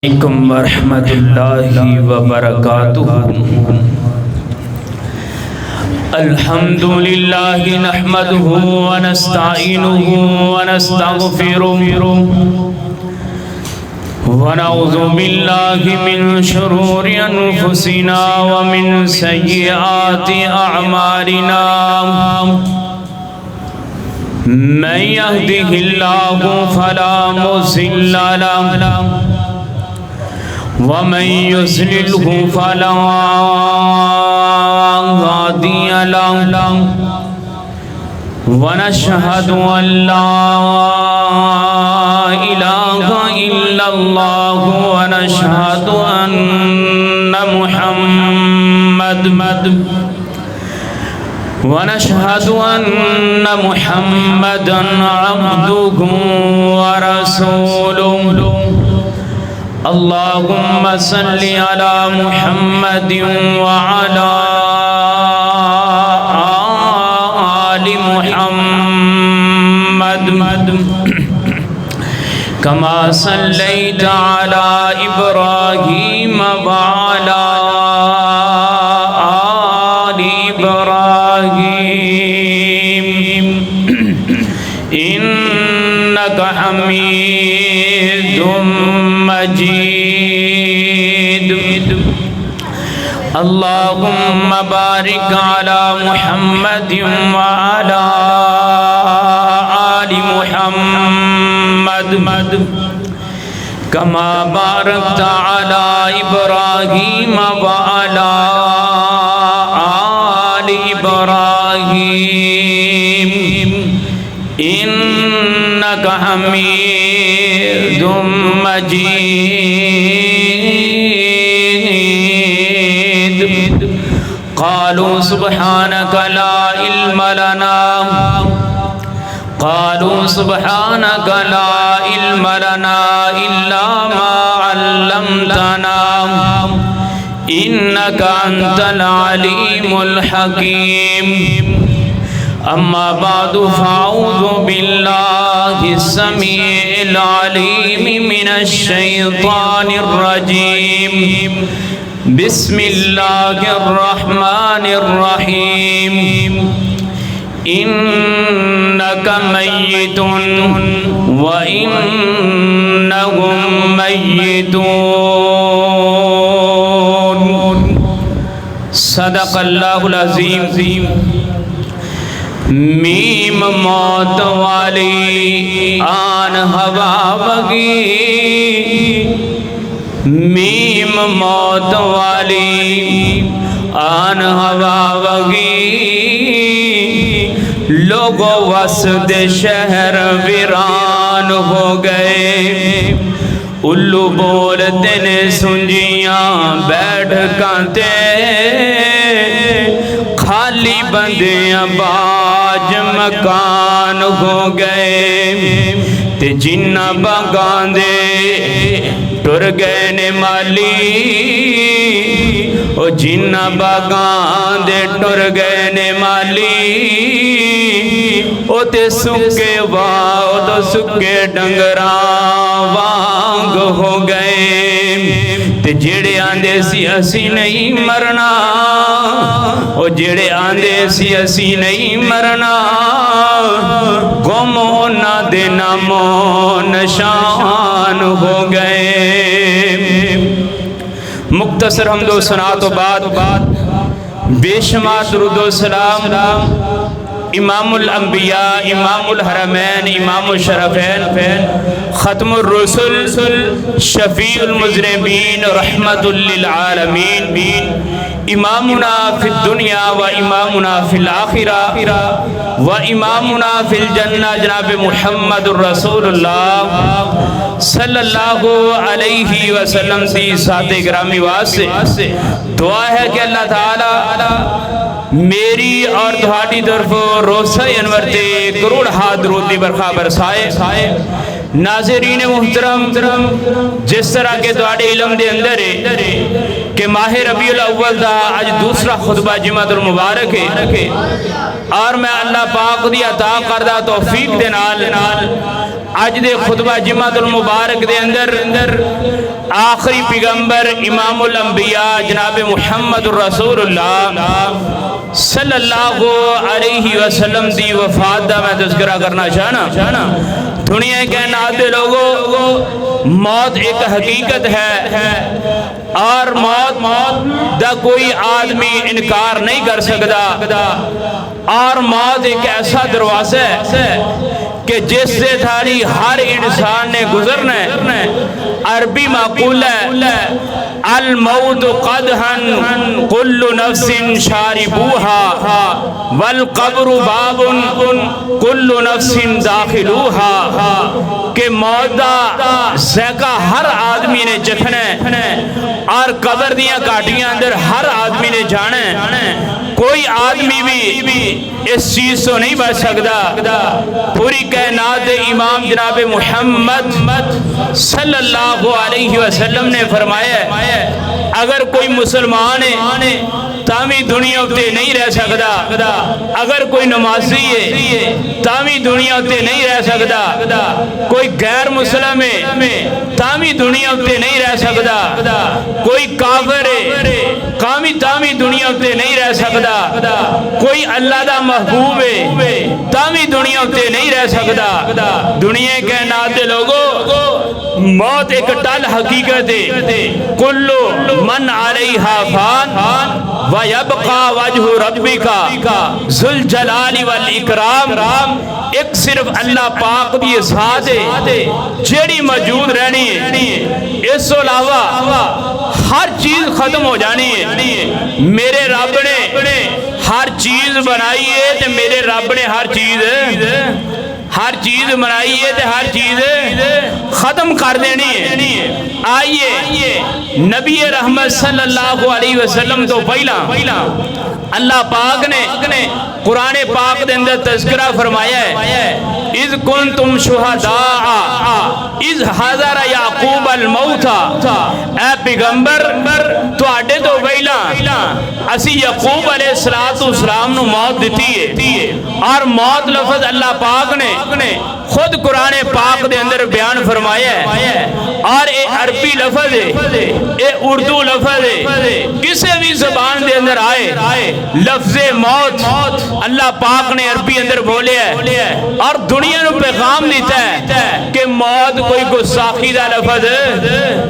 علیکم ورحمۃ اللہ وبرکاتہ۔ الحمد للہ نحمدہ ونستعینہ ونستغفرہ ونعوذ باللہ من شرور انفسنا ومن سیئات اعمالنا، من یہدہ اللہ فلا مضل لہ ومن يضلله فلا هادي له، ونشهد أن لا إله إلا الله ونشهد أن محمدا عبده ورسوله۔ اللهم صل على محمد وعلى آل محمد كما صليت على إبراهيم وعلى آل إبراهيم إنك حميد مجيد۔ اللهم بارك على محمد وعلى آل محمد كما باركت على إبراهيم وعلى آل إبراهيم إنك حميد مجيد۔ قالوا سبحانك لا علم لنا إلا ما علمتنا إنك أنت العليم الحكيم۔ أما بعد فأعوذ بالله السميع العليم من الشيطان الرجيم، بسم الله الرحمن الرحيم۔ إنك ميت وإنهم ميتون۔ صدق اللہ العظیم۔ میم موت والی آن ہوا وگی، میم موت والی آن ہوا وگی، لوگوں وسط شہر ویران ہو گئے، الو بولتے نے سنجیاں بیٹھ کانتے، خالی بندیاں باج مکان ہو گئے، تے جنہ بگان دے ٹر گئے نے مالی، او جنہ بگان دے ٹر گئے نے مالی، او تے سکے واؤ تو سکے ڈنگراں وانگ ہو گئے، تے جڑے آندے سی اسی نہیں مرنا، او جڑے آندے سی اسی نہیں مرنا، گم ہونا دے نامو نشان ہو گئے۔ مختصر حمد و ثنا تو بعد بے شمار درود و سلام امام الانبیاء، امام الحرمین، امام الشرفین، ختم الرسل، شفیع المذنبین، رحمت للعالمین، امامنا فی الدنیا و امامنا فی الآخرہ و امامنا فی الجنہ، جناب محمد الرسول اللہ صلی اللہ علیہ وسلم دی ذات گرامی واسطے دعا ہے کہ اللہ تعالی میری اور تہاڈی طرف روزہ انور تے کروڑ ہاتھ درود دی برکھا برسائے۔ ناظرین محترم، جس طرح کے تہاڈے علم دے اندر ہے کہ ماہ ربیع الاول دا آج دوسرا خطبہ جمعۃ المبارک ہے، اور میں اللہ پاک دی عطا کردہ توفیق دے نال آج دے خطبہ جمعۃ المبارک دے اندر آخری پیغمبر امام الانبیاء جناب محمد رسول اللہ صلی اللہ علیہ وسلم دی وفات دا میں تذکرہ کرنا چاہنا دنیا کائنات دے لوگوں موت ایک حقیقت ہے اور موت دا کوئی آدمی انکار نہیں کر سکتا اور موت ایک ایسا دروازہ ہے کہ جس سے تھاری ہر انسان نے گزرنا ہے۔ عربی مقول ہے الموت قدحن کل نفس شاربوها والقبر باب کل نفس داخلوها کہ موت دا ذائقہ ہر آدمی نے چکھنا ہے اور قبر دیاں کاٹیاں اندر ہر آدمی نے جانا ہے۔ کوئی آدمی بھی اس چیز تو نہیں بچ سکتا۔ پوری کائنات امام جناب محمد صلی اللہ علیہ وسلم نے فرمایا اگر کوئی مسلمان ہے تامی دنیا اتے نہیں رہ سکتا، اگر کوئی نمازی ہے تامی دنیا اتے نہیں رہ سکتا، کوئی غیر مسلم ہے تامی دنیا اتے نہیں رہ سکتا، کوئی کافر ہے تامی دنیا اتے نہیں رہ سکتا، کوئی اللہ دا محبوب ہے تامی دنیا اتے نہیں رہ سکتا۔ دنیا کائنات دے لوگو موت ایک ٹل حقیقت ہے۔ کل من علیہا فان وَيَبْقَى وَجْهُ رَبِّكَ ذُو الْجَلَالِ وَالْإِكْرَامِ ایک صرف اللہ پاک دی ذات ہے جیڑی موجود رہنی ہے، اس سے علاوہ ہر چیز ختم ہو جانی ہے۔ میرے رب نے ہر چیز بنائی ہے تے میرے رب نے ہر چیز بنائی ہے تے ہر چیز ختم کر دینی ہے۔ آئیے نبی رحمت صلی اللہ علیہ وسلم تو پہلا اللہ پاک نے قرآن پاک دے اندر تذکرہ فرمایا ہے اذ کنتم شہداء اذ حضر یعقوب الموت، اے پیغمبر تو آڈے تو پہلا اسی یعقوب علیہ السلام نو موت دیتی ہے، اور موت لفظ اللہ پاک نے خود قرآن پاک دے اندر بیان فرمایا ہے، اور اے عربی لفظ ہے، اے اردو لفظ ہے، کسے بھی زبان دے اندر آئے لفظ موت اللہ پاک نے عربی اندر بولے ہے اور دنیا نو پیغام دیتا ہے کہ موت کوئی گستاخی دا لفظ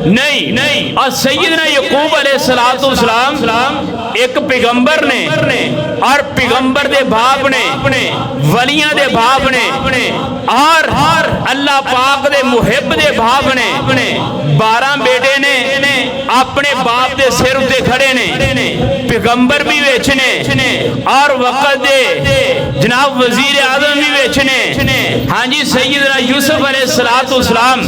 نہیں۔ اور سیدنا یعقوب علیہ السلام ایک پیغمبر نے اور پیغمبر دے باپ نے ولیاں دے باپ نے اور اللہ پاک دے محب دے باپ نے 12 بیٹے نے اپنے باپ دے سر تے کھڑے نے، پیغمبر بھی ویچنے اور وقت دے جناب وزیر اعظم بھی ویچنے، ہاں جی سیدنا یوسف علیہ السلام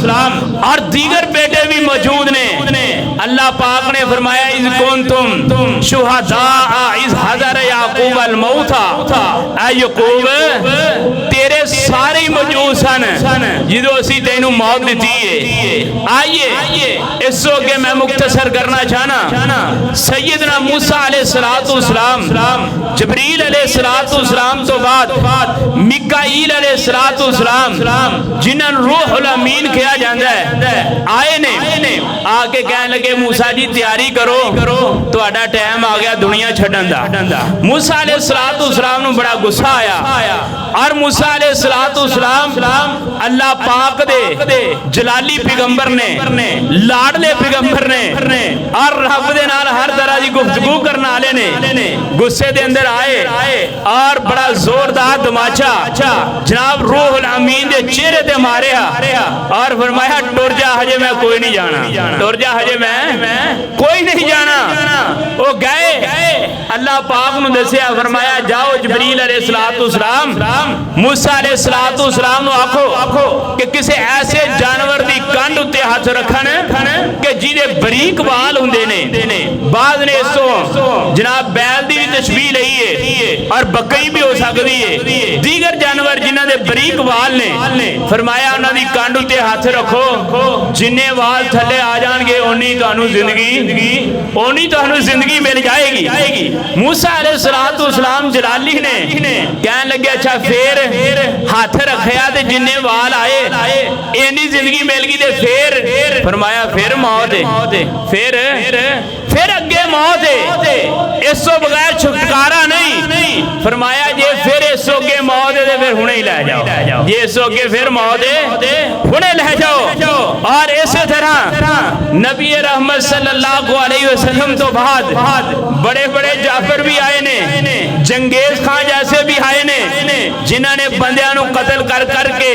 اور دیگر بیٹے بھی موجود نے۔ اللہ پاک نے فرمایا اذ کنتم شہداء اذ حضر یعقوب الموت، اے یعقوب تیرے سارے موجود سن جدو اسی تینوں موت دیتی ہے۔ آئیے اس کو کہ میں مختصر کرنا چاہنا سیدنا موسیٰ علیہ السلام جبریل علیہ السلام تو بعد میکائیل علیہ السلام جنہاں روح الامین کیا جاندہ ہے آئے نے آکے کہنے لگے موسیٰ جی تیاری کرو تو اڈا ٹائم آگیا دنیا چھڑن دا۔ موسیٰ علیہ السلام نے بڑا غصہ آیا اور موسیٰ علیہ السلام اللہ پاک دے جلالی پیغمبر نے لاڈلے پیغمبر نے اور رب دے نال ہر طرح دی گفتگو کرنا آلے نے غصے دے اندر آئے اور بڑا زوردار دماچا جناب روح الامین دے چہرے تے ماریا اور فرمایا ٹر جا ہجے میں کوئی نہیں جانا، ٹر جا ہجے میں کوئی نہیں جانا۔ وہ گئے اللہ پاک نو دسیا فرمایا جاؤ جبریل علیہ السلام موسیٰ علیہ السلام نو آکھو کہ کسے ایسے جانور دی کانڈ اتے ہاتھ رکھن کہ جیدے بریک بال ہوندے نے، بعض نے اس تو جناب بیل دی بھی تشبیح لئی ہے اور بکئی بھی ہو سکتی ہے، دیگر جانور جنہ دے بریک بال نے فرمایا انہاں دی کانڈ اتے ہاتھ رکھو، جنہیں وال تھلے آ جان گے اونی تو زندگی مل جائے گی۔ موسیٰ علیہ السلام جلالی نے کہنے لگے اچھا پھر ہاتھ رکھیا تے جنہیں وال آئے اینی زندگی مل گئی تے پھر فرمایا پھر موت ہے، پھر اگے موت ہے، اس تو بغیر چھٹکارا نہیں۔ فرمایا جی پھر اس تو اگے موت ہے پھر ہنے ہی لے جاؤ، جی اس تو اگے پھر موت ہے ہنے لے جاؤ۔ اور اسی طرح نبی رحمت صلی اللہ علیہ وسلم تو بعد بڑے بڑے جعفر بھی آئے نے، جنگیز خان جیسے بھی آئے نے، جنہاں نے بندیاں نو قتل کر کے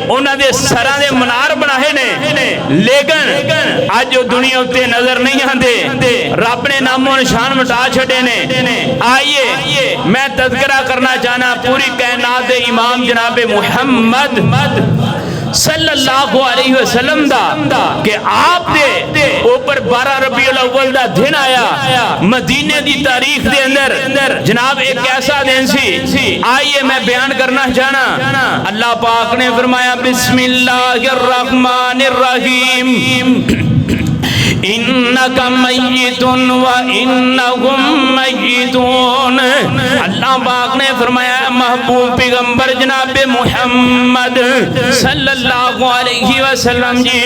انہاں دے سراں دے منار بنائے نے، لیکن آج جو دنیا اتے نظر نہیں آندے، رب نے نام و نشان مٹا چھڑے نے۔ آئیے میں تذکرہ کرنا چاہنا پوری کائنات دے امام جناب محمد صلی اللہ علیہ وسلم دا کہ آپ دے اوپر 12 ربیع الاول دا دن آیا مدینے دی تاریخ دے اندر، جناب ایک ایسا دن سی۔ آئیے میں بیان کرنا چاہنا، اللہ پاک نے فرمایا بسم اللہ الرحمن الرحیم انکا میت و انہم میتون۔ اللہ پاک نے فرمایا محبوب پیغمبر جناب محمد صلی اللہ علیہ وسلم جی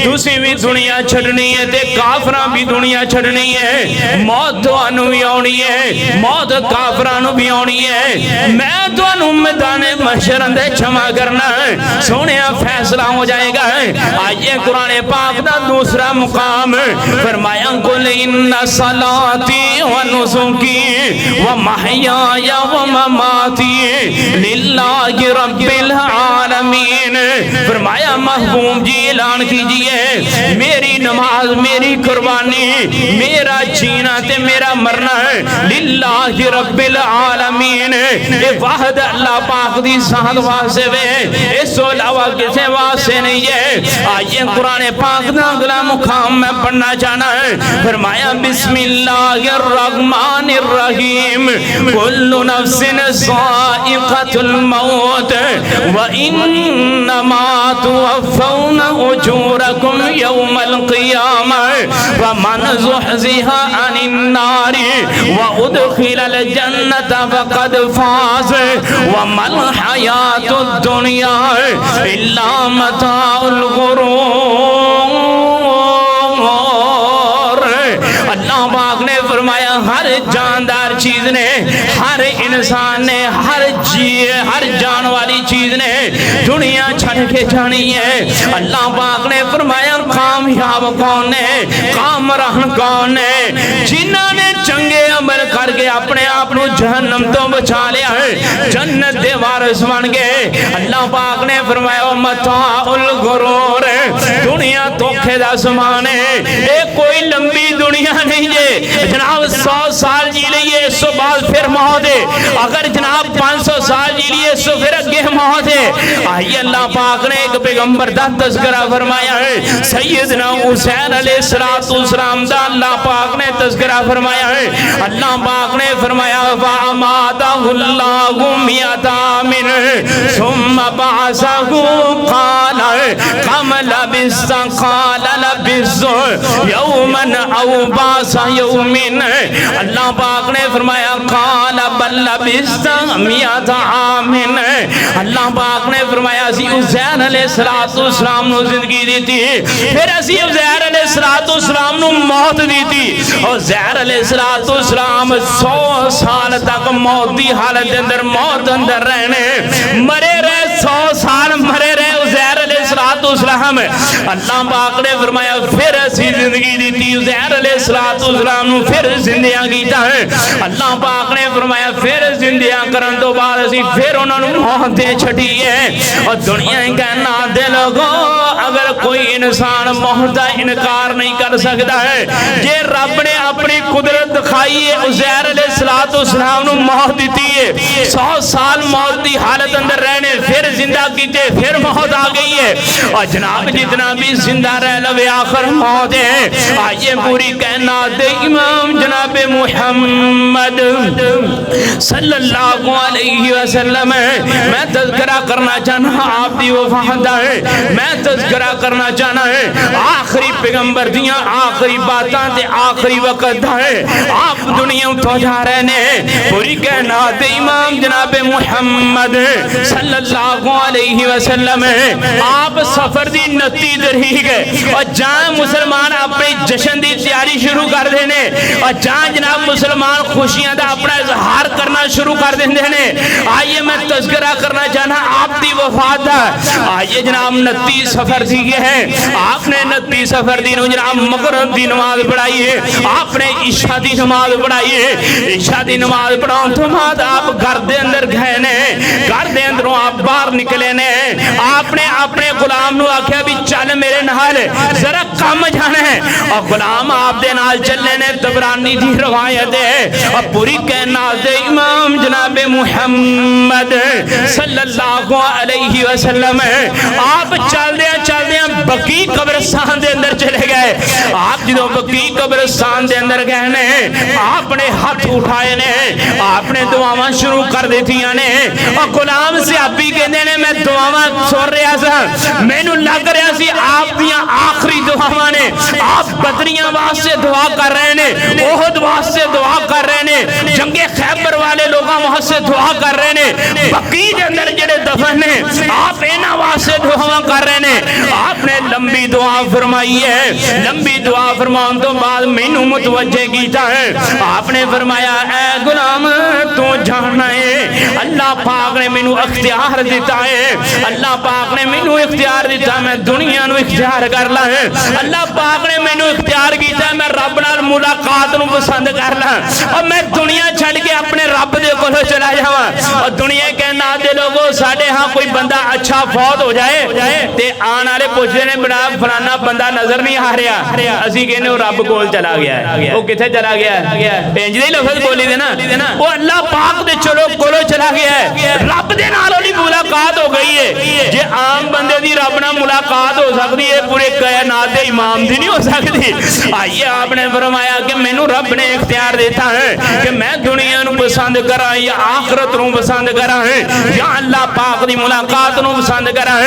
تسی بھی دنیا چھڑنی ہے تے کافراں بھی دنیا چھڑنی ہے، موت تو انو بھی آنی ہے، موت کافرانو بھی آنی ہے، میں تو انو میدان محشر اندے چھما کرنا ہے، سونیا فیصلہ ہو جائے گا۔ آئیے قرآن پاک دا دوسرا مقام فرمایا قل ان صلاتی و نسکی و محیای و مماتی للہ رب العالمین۔ فرمایا محبوب جی اعلان کیجئے میری نماز، میری قربانی، میرا جینا تے میرا مرنا ہے للہ رب العالمین، اے واحد اللہ پاک دی ساتھ واسے وے، اس تو علاوہ کسے واسے نہیں ہے۔ آئیے قرآن پاک دا اگلا مقام میں پڑھنا چاہنا ہے، فرمایا بسم اللہ الرحمن الرحیم کل نفس ذائقۃ الموت وانما توفون اجورکم یوم القیامہ فمن زحزح عن النار وادخل الجنۃ فقد فاز وما الحیاۃ الدنیا الا متاع الغرور۔ اللہ پاک نے فرمایا ہر جاندار چیز نے، ہر انسان نے، ہر جان والی چیز نے دنیا چھڑ کے جانی ہے۔ اللہ پاک نے فرمایا کامیاب کون ہے، کامران کون ہے، جنہاں نے چنگے عمل کر کے اپنے آپ نو جہنم تو بچا لیا ہے، جنت دے وارث بن گئے۔ اللہ پاک نے فرمایا متاع الغرور، دنیا دھوکے دا سامان ہے، ایک کوئی لمبی دنیا نہیں ہے، جناب 100 سال جی لئیے اس سے بعد پھر موت ہے، اگر جناب 500 سال جی لئیے اس سے پھر اگے موت ہے۔ آئیے اللہ پاک نے ایک پیغمبر دا تذکرہ فرمایا ہے، سیدنا حسین علیہ السلام دا اللہ پاک نے تذکرہ فرمایا ہے۔ اللہ پاک نے فرمایا فَأَمَاتَهُ اللَّهُ مِئَةَ عَامٍ ثُمَّ بَعَثَهُ قَالَ كَمْ لَبِثْتَ قَالَ لَبِثْتُ يَوْمًا أَوْ بَعْضَ يَوْمٍ۔ اللہ پاک نے فرمایا قَالَ بَلْ لَبِثْتَ مِئَةَ عَامٍ۔ اللہ پاک نے فرمایا اسی عزیر علیہ السلام نو زندگی دیتی، پھر اسی عزیر علیہ السلام نو موت دیتی، اور عزیر علیہ السلام 100 سال تک موت دی حالت اندر موت اندر رہنے، مرے رہے 100 سال مرے رہے عزیر علیہ السلام۔ اللہ پاک نے فرمایا پھر اسی زندگی دیتی، عزیر علیہ السلام نو پھر زندیاں کیتا ہے۔ اللہ پاک نے فرمایا پھر زندیاں کرن تو بعد اسی پھر انہوں نے موت دے چھٹی ہے۔ اور دنیا کہنا دے لوگوں اگر کوئی انسان موت دا انکار نہیں کر سکتا ہے، یہ رب نے اپنی قدرت دکھائی ہے، عزیر علیہ السلام نو موت دیتی ہے، 100 سال موت دی حالت اندر رہنے، پھر زندہ کیتے، پھر موت آ گئی ہے، اور جناب جتنا بھی زندہ رہ لوے آخر موت ہے۔ آئیے پوری کائنات دے امام جناب محمد صلی اللہ علیہ وسلم میں تذکرہ کرنا چاہنا آپ دی وفات ہے، میں تذکرہ کرنا چاہنا ہے آخری پیغمبر دیاں آخری باتاں تے آخری وقت ہے، آپ دنیا تو جا رہے نے، پوری کائنات دے امام جناب محمد صلی اللہ علیہ وسلم آپ سفر دی 29 تاریخ ہے اور جہاں مسلمان اپنے جشن دی تیاری شروع کر دینے اور جہاں جناب مسلمان خوشیاں دا اپنا اظہار کرنا شروع کر دینے. آئیے میں تذکرہ کرنا چاہنا آپ دی وفات دا. آئیے جناب 29 سفر دی ہے, آپ نے 29 سفر دی نو جناب مغرب دی نماز پڑھائی ہے, آپ نے عشاء دی نماز پڑھائی ہے. عشاء دی نماز پڑھاؤں تو بعد آپ گھر دے اندر گئے نے, گھر دے اندروں آپ باہر نکلے نے. آپ نے اپنے غلام نو آکھیا بھی چل میرے نال ذرا کم جانا ہے, اور غلام آپ دے نال چلنے نے. طبرانی دی روایت ہے اور پوری کائنات دے امام جناب محمد صلی اللہ علیہ وسلم آپ چل دیا بقی قبرستان دے اندر چلے گئے. آپ جدوں بقی قبرستان دے اندر گئے نے, آپ نے ہاتھ اٹھائے نے, آپ نے دعاواں شروع کر دیتیاں نے. اور غلام صحابی کہندے نے میں دعاواں سن رہا سا, مینوں لگ رہا سی آپ دیاں آخری دعاواں نے. آپ بدریاں واسطے دعا کر رہے نے, احد واسطے دعا کر رہے نے, جنگ خیبر والے لوگاں واسطے دعا کر رہے نے, بقی دے اندر جڑے دفن نے آپ انہاں واسطے دعاواں کر رہے نے. آپ نے لمبی دعا فرمائی ہے. لمبی دعا فرمان تو بعد مینوں متوجہ کیتا ہے. آپ نے فرمایا اے غلام تو جاننا ہے اللہ پاک نے مینوں اختیار دیتا ہے, اللہ پاک نے مینوں اختیار دیتا, میں دنیا نو اختیار کر لا ہے. اللہ پاک نے مینوں اختیار کیتا ہے میں رب نال ملاقات نو پسند کر لا, اور میں دنیا چھڈ کے اپنے رب دے کول چلا جاواں. اور دنیا کہنا دے لوگوں ساڈے ہاں کوئی بندہ اچھا فوت ہو جائے تے آن والے پوچھدے نے بنا فلانا بندہ نظر نہیں آ رہا, اسی کہنے وہ رب کول چلا گیا ہے. وہ کتھے چلا گیا ہے؟ انج دی لفظ بولی دے نا, وہ اللہ پاک دے چلو کولو چلا گیا ہے. رب دے نال دی ملاقات ہو گئی ہے. جے عام بندے دی رب نال ملاقات ہو سکتی ہے, پورے کائنات دے امام دی نہیں ہو سکتی. آئیے آپ نے فرمایا کہ مینوں رب نے اختیار دیتا ہے کہ میں دنیا نو پسند کراں یا آخرت نو پسند کراں یا اللہ پاک دی ملاقات نو پسند کراں.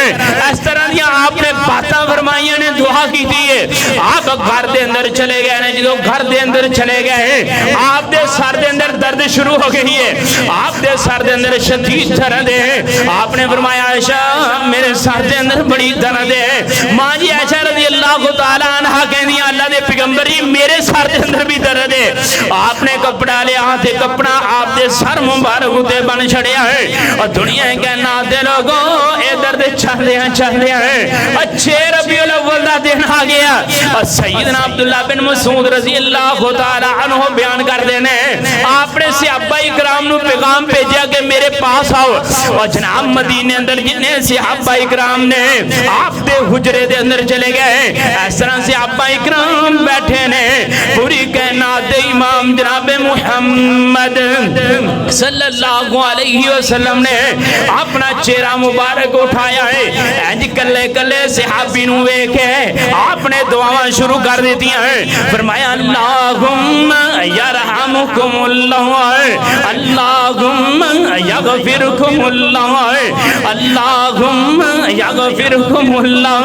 اس طرح دی آپ نے باتاں فرمائیاں نے, دعا کی ہے. آپ گھر دے اندر چلے گئے نے, جدو گھر دے اندر چلے گئے آپ دے سر دے اندر درد شروع ہو گئی ہے. آپ دے سر دے اندر شدید درد ہے. آپ نے فرمایا عائشہ میرے سر دے اندر بڑی درد ہے. ماں جی عائشہ رضی اللہ تعالی عنہا کہندی اللہ دے پیغمبر جی میرے سر دے اندر بھی درد ہے. آپ نے کپڑا لیا تے کپڑا آپ دے سر مبارک تے بن چھڑیا ہے. اور دنیا کہنا دے لوگوں اے درد چلدے ہیں. اچھے ربیع الاول دا دن آ گیا اور سیدنا عبداللہ بن مسعود رضی اللہ تعالی عنہ بیان کر دینے آپ نے صحابہ اکرام نو پیغام بھیجا کہ میرے پاس آؤ. اور جناب مدینے اندر جنہیں صحابہ اکرام نے آپ دے حجرے دے اندر چلے گئے. اس طرح صحابہ اکرام بیٹھے نے, پوری کائنات دے امام جناب محمد صلی اللہ علیہ وسلم نے اپنا چہرہ مبارک اٹھایا ہے. اینج کلے کلے صحابی نو ویکھے آپ نے دعاواں شروع کر دیتی ہیں. فرمایا اللہم یرحمکم اللہ, اللہم یغفرکم اللہ, اللہم یغفرکم اللہ.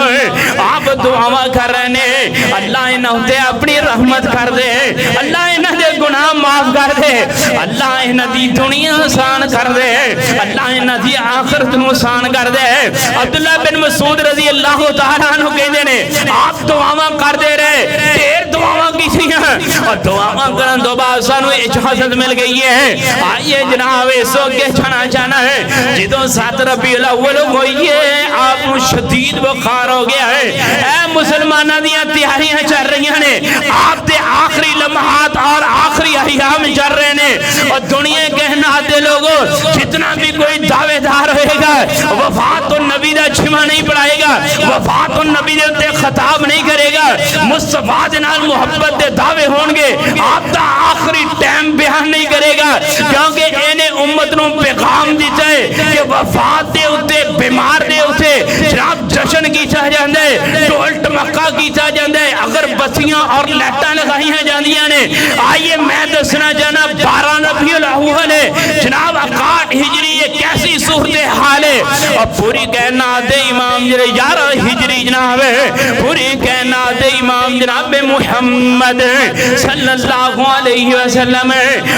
آپ دعاواں کر رہے ہیں اللہ انہوں تے اپنی رحمت کر دے, اللہ انہوں دے گناہ معاف کر دے, اللہ انہوں دی دنیا آسان کر دے, اللہ انہوں دی آخرت نو آسان کر دے. عبداللہ بن مسعود رضی اللہ تعالیٰ عنہ کہتے ہیں آپ دعاواں کر دے رہے, دیر دعاواں کی تھی اور دعاواں کرن تو بعد سانو اجازت مل گئی ہے. آئیے جناب سو کے چھنا چانا ہے جدوں 7 ربیع الاول ہوئی ہے آپ کو شدید بخار ہو گیا ہے. اے مسلمانہ دیاں تیاریاں چل رہی ہیں, آپ دے آخری لمحات اور آخری ایام چل رہے ہیں. اور دنیا کہنا دے لوگوں جتنا بھی کوئی دعوے دار ہوئے گا وفات النبی دا چھما نہیں پڑھائے گا, وفات النبی دے تے خطاب نہیں کرے گا, مصطفیٰ دے نال محبت دے دعوے ہون گے, آپ دا آخری ٹائم بیان نہیں کرے گا کیونکہ انہیں امت نو پیغام دیتا ہے کہ وفات دے اتے بیمار دے اتے جناب جشن کیتا جاندے, ڈول ٹمکا کیتا جاندے, اگر بسیاں اور لیٹاں لگائی ہیں جاندیاں نے. آئیے میں دسنا جانا 12 ربیع الاول ہے جناب 61 ہجری, یہ کیسی صورت حال ہے. اور پوری کائنات کائنات امام 11 ہجری جناب پوری کائنات امام جناب محمد صلی اللہ علیہ وسلم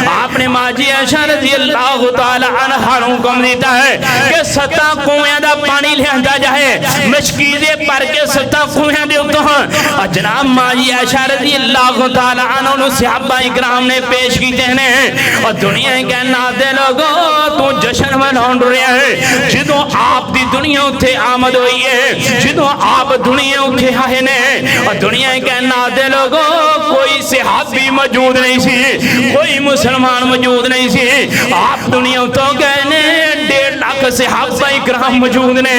آپ نے ماجی عائشہ رضی اللہ تعالی عنہ نوں حکم دیتا ہے کہ 7 کنویں دا پانی لیندا جائے مشکیزے پر کے 7 کنویں دے اوتوں جناب ماجی عائشہ رضی اللہ تعالی عنہ نوں صحابہ اکرام نے پیش کیتے ہیں اور دنیا کائنات دے لوگوں تو جشن مناؤ رہے ہیں جدوں آپ دی دنیا اتے آمد ہوئی ہے جدوں آپ دنیا اتے آئے نے اور دنیا کائنات دے لوگوں کوئی صحابی موجود نہیں سی کوئی مسلمان موجود نہیں سی آپ دنیا تو گئے نے 1.5 لاکھ صحابہ اکرام موجود نے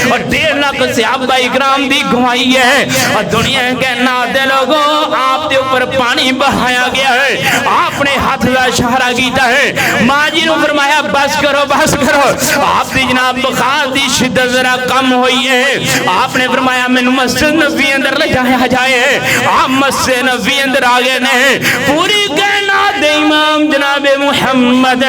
اور 1.5 لاکھ صحابہ اکرام دی گواہی ہے اور دنیا کائنات دے لوگوں آپ دے اوپر پانی بہایا گیا ہے آپ نے ہاتھ دا اشارہ کیتا ہے ماں جی نے فرمایا بس کرو آپ دی جناب بخار دی شدت ذرا کم ہوئی ہے آپ نے فرمایا میں مسجد نبی اندر لے جایا جائے آپ مسجد نبی اندر آگے نے پوری کائنات امام جناب محمد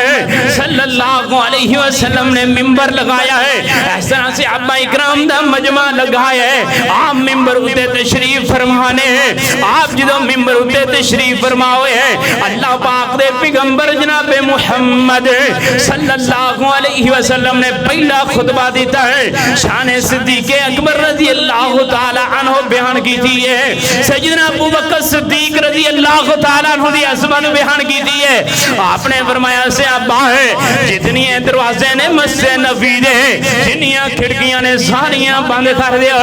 صلی اللہ علیہ وسلم نے ممبر لگایا ہے اس طرح سے صحابہ اکرام دا مجمع لگایا ہے آپ ممبر اتے تشریف فرمانے ہیں آپ جدو ممبر اتے تشریف فرماوے ہیں اللہ پاک دے پیغمبر جناب محمد صلی اللہ علیہ وسلم نے پہلا خطبہ دیتا ہے شان صدیق اکبر رضی اللہ تعالی عنہ بیان کی تھی ہے سیدنا ابو بکر صدیق رضی اللہ تعالی عنہ دی عظمت بیان کی تھی ہے آپ نے فرمایا صحابہ ہے جتنی دروازے نے مسجد نبی دے جنیاں کھڑکیاں نے ساریاں بند کر دیا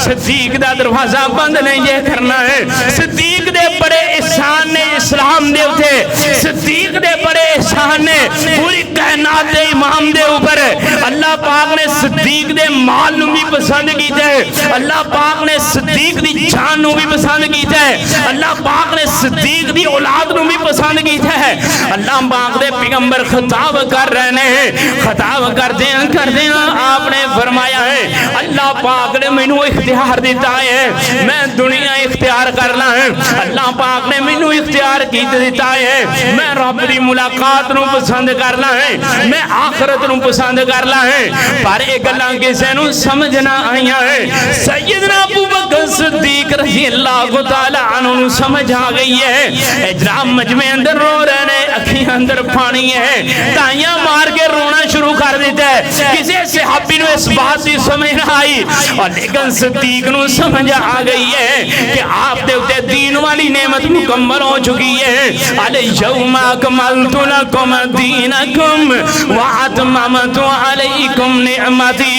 صدیق دا دروازہ بند نہیں یہ کرنا ہے صدیق دے بڑے احسان نے اسلام دے اٹھے صدیق دے بڑے احسان نے پوری کائنات دے امام دے اوپر اللہ پاک نے صدیق دے مال نو بھی پسند کیتا ہے اللہ پاک نے صدیق دی جان نو بھی پسند کیتا ہے اللہ پاک نے صدیق دی اولاد نو بھی پسند کیتا ہے اللہ پاک دے پیغمبر خطاب کر رہے ہیں خطاب کرتے ہیں آپ نے فرمایا ہے اللہ پاک نے مینوں اختیار دیتا ہے میں دنیا اختیار کرنا ہے اللہ پاک نے مینوں اختیار کی دیتا ہے میں رب دی ملاقات نو پسند کرنا ہے میں آخرت نو پسند کرنا ہے پر ایک گلاں کسے نو سمجھنا آئیاں ہے سیدنا ابو بکر صدیق رضی اللہ تعالی عنہ نو سمجھ آ گئی ہے اجرام مجمع اندر رو رہے ہیں اکھیاں اندر پانی ہے تائیاں مار کے رونا شروع کر دیتا ہے کسی صحابی نو اس بات کی سمجھ نہ آئی اور لیکن صدیق نو سمجھ آ گئی ہے کہ آپ دے اتے دین والی نعمت مکمل ہو چکی ہے الیوم اکملت لکم دینکم واتممت علیکم نعمتی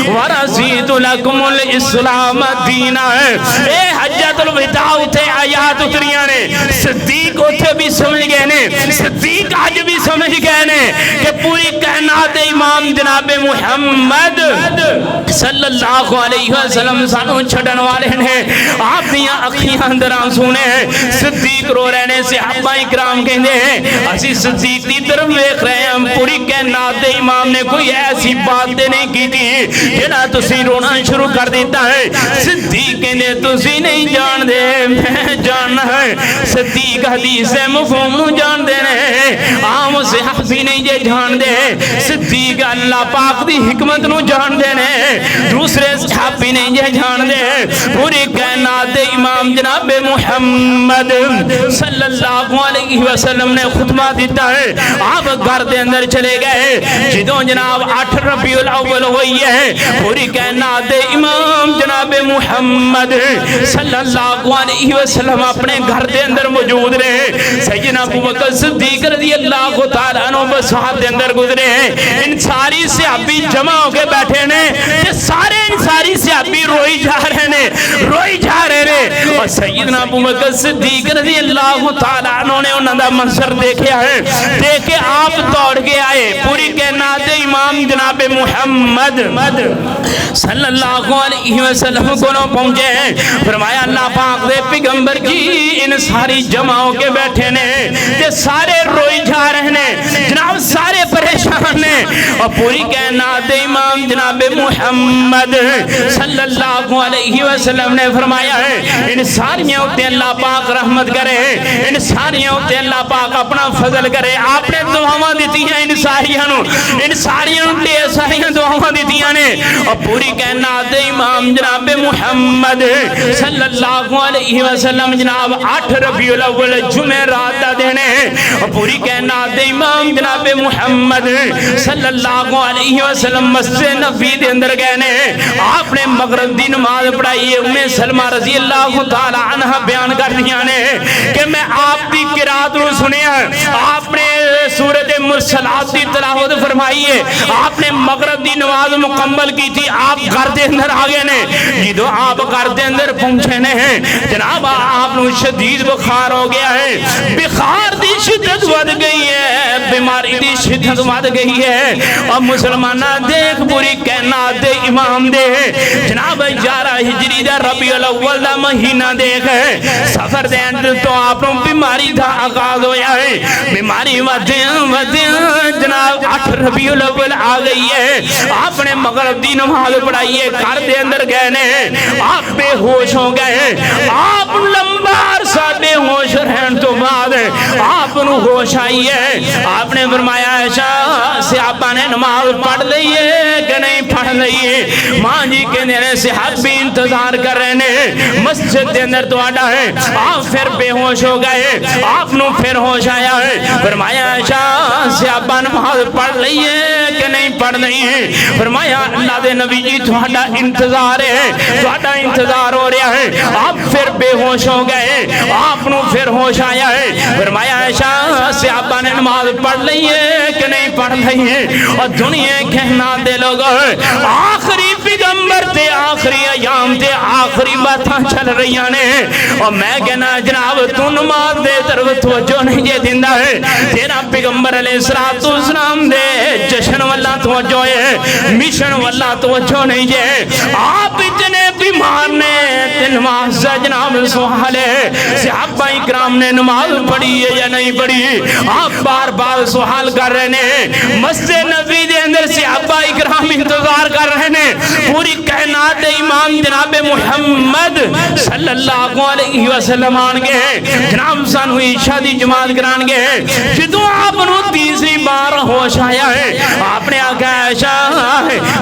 ورضیت لکم الاسلام دینا اے حجۃ الوداع اتے آیات اتریاں نے صدیق اتے بھی سمجھ گئے نے صدیق آج بھی سمجھ گئے نے کہ پوری کائنات امام جناب محمد صلی اللہ علیہ وسلم سانو چھڑن والے نے آپ دیاں اکھیاں اندر آنسو نے صدیق رو رہے نے صحابہ اکرام کہندے ہیں اسی صدیق دی طرف دیکھ رہے ہیں پوری کائنات امام نے کوئی ایسی بات نہیں کی تھی جڑا تسی رونا شروع کر دیتا ہے صدیق کہندے تسی نہیں جان دے میں جاننا ہے صدیق حدیث مفہوم نو جان دے نے عام صحابی نہیں جے جان دے صدیق اللہ پاک دی حکمت نو جان دے نے دوسرے صحابی نہیں جے جان دے پوری کائنات امام جناب محمد صلی اللہ علیہ وسلم نے خطبہ دیتا ہے آپ گھر دے اندر چلے گئے جدوں جناب 8 ربیع الاول ہوئی ہے پوری کائنات امام جناب محمد صلی اللہ علیہ وسلم اپنے گھر دے اندر موجود رہے سیدنا ابو بکر صدیق رضی اللہ تعالیٰ عنہ بسوات دے اندر گزرے ہیں ان ساری صحابی جمع ہو کے بیٹھے نے کہ سارے ان ساری صحابی روئی جا رہے ہیں اور سیدنا ابو بکر صدیق رضی اللہ تعالیٰ عنہ نے انہوں دا منظر دیکھا ہے دیکھے آپ دوڑ کے آئے پوری کائنات امام جناب محمد صلی اللہ علیہ وسلم کو پہنچے ہیں فرمایا اللہ پاک دے پیغمبر کی ان ساری جمع ہو کے بیٹھے نے تے سارے روئی جا رہے نے جناب سارے پریشان نے اور پوری کائنات امام جناب محمد صلی اللہ علیہ وسلم نے فرمایا ہے ان ساریاں ہوتے اللہ پاک رحمت کرے ان ساریاں ہوتے اللہ پاک اپنا فضل کرے آپ نے دعاواں دیتی ہیں ان ساریاں ڈھیر ساریاں دعاواں دیتی ہیں اور پوری کائنات امام جناب محمد صلی اللہ علیہ وسلم جناب 8 ربیع الاول جمعرات دا دینے اور پوری کائنات امام جناب محمد صلی اللہ علیہ وسلم مسجد نبوی دے اندر گئے نے آپ نے مغرب دی نماز پڑھائی ہے ام سلمہ رضی اللہ تعالی عنہ بیان کر دیا نے کہ میں آپ دی قرات نو سنیا آپ نے سورۃ مرسلات دی تلاوت فرمائی ہے آپ نے مغرب دی نماز مکمل کی تھی آپ گھر دے اندر آگئے نے جدو آپ گھر دے اندر پہنچے نے جناب آپ نو شدید بخار ہو گیا ہے بخار دی شدت ود گئی ہے بیماری دی شدت ود گئی ہے اور مسلمانہ دیکھ پوری کائنات دے امام دے جناب 11 ہجری دا ربیع الاول دا مہینہ دیکھ سفر دے اندر تو آپ نو بیماری دا آغاز ہویا ہے بیماری ودیاں جناب 8 ربیع الاول آ گئی ہے آپ نے مغرب دی نماز پڑھائی ہے گھر دے اندر گئے نے آپ بے ہوش ہو گئے آپ لمبا عرصہ بے ہوش رہن تو بعد آپ نو ہوش آئی ہے آپ نے فرمایا عائشہ صحابہ نے نماز پڑھ لئی ہے کہ نہیں پڑھ لئی ہے ماں جی کے دینے صحابی انتظار کر رہے نے مسجد دے اندر تو آڈا ہے آپ پھر بے ہوش ہو گئے آپ نو پھر ہوش آیا ہے فرمایا عائشہ صحابہ نماز پڑھ لئی ہے کہ نہیں پڑھ لئی ہے فرمایا اللہ دے نبی جی تھوڑا انتظار ہے تھوڑا انتظار ہو رہا ہے آپ پھر بے ہوش ہو گئے آپ نو پھر ہوش آیا ہے فرمایا عائشہ صحابہ نے نماز پڑھ لئی ہے کہ نہیں پڑھ لئی ہے اور دنیا کہنا دے لوگ آخری پیغمبر تے آخری ایام تے آخری باتاں چل رہی ہیں اور میں کہنا جناب تو نماز دے طرف توجہ نہیں جے دیندہ ہے تیرا پیغمبر علیہ السلام دے جشن والا توجہ ہے مشن والا توجہ نہیں جے آپ اتنے بیمار نے نماز سے جناب سوال ہے صحابہ اکرام نے نماز پڑھی ہے یا نہیں پڑھی آپ بار بار سوال کر رہے ہیں مسجد نبوی دے اندر صحابہ اکرام انتظار کر رہے ہیں پوری کائنات امام جناب محمد صلی اللہ علیہ وسلم آن گئے جناب سانو عشاء دی جماعت کران گئے جدو آپ نو تیسری بار ہوش آیا ہے آپ نے آگا عائشہ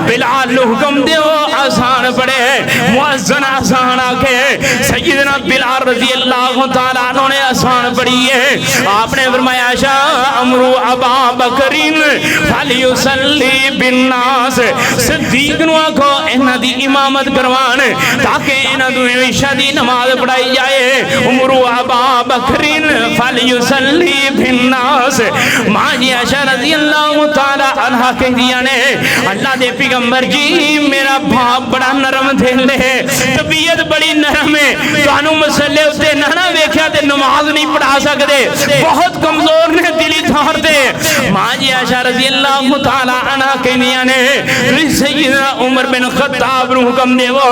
بلال حکم دیو آسان پڑے مؤذن آسان آکے سیدنا بلال رضی اللہ تعالیٰ عنہ نے آسان پڑھی ہے آپ نے فرمایا عائشہ امرو ابا بکرین فلیسلی بالناس صدیق نو آکھو انہا دی امامت کروان تاکہ انہا دو عشاء دی نماز پڑھائی جائے امرو ابا بکرین فلیسلی بالناس ماں جی عائشہ رضی اللہ تعالیٰ عنہ کہہ دیا نے اللہ دے پیغمبر جی میرا باپ بڑا نرم دل ہے طبیعت بڑی نرم ہے توانو مسئلے ہوتے نہ ویکھیا تے نماز نہیں پڑھا سکتے بہت کمزور نے دلی تھار دے ماں جی عائشہ رضی اللہ تعالیٰ عنہ کہنیا نے سیدنا عمر بن خطاب رو حکم دے وہ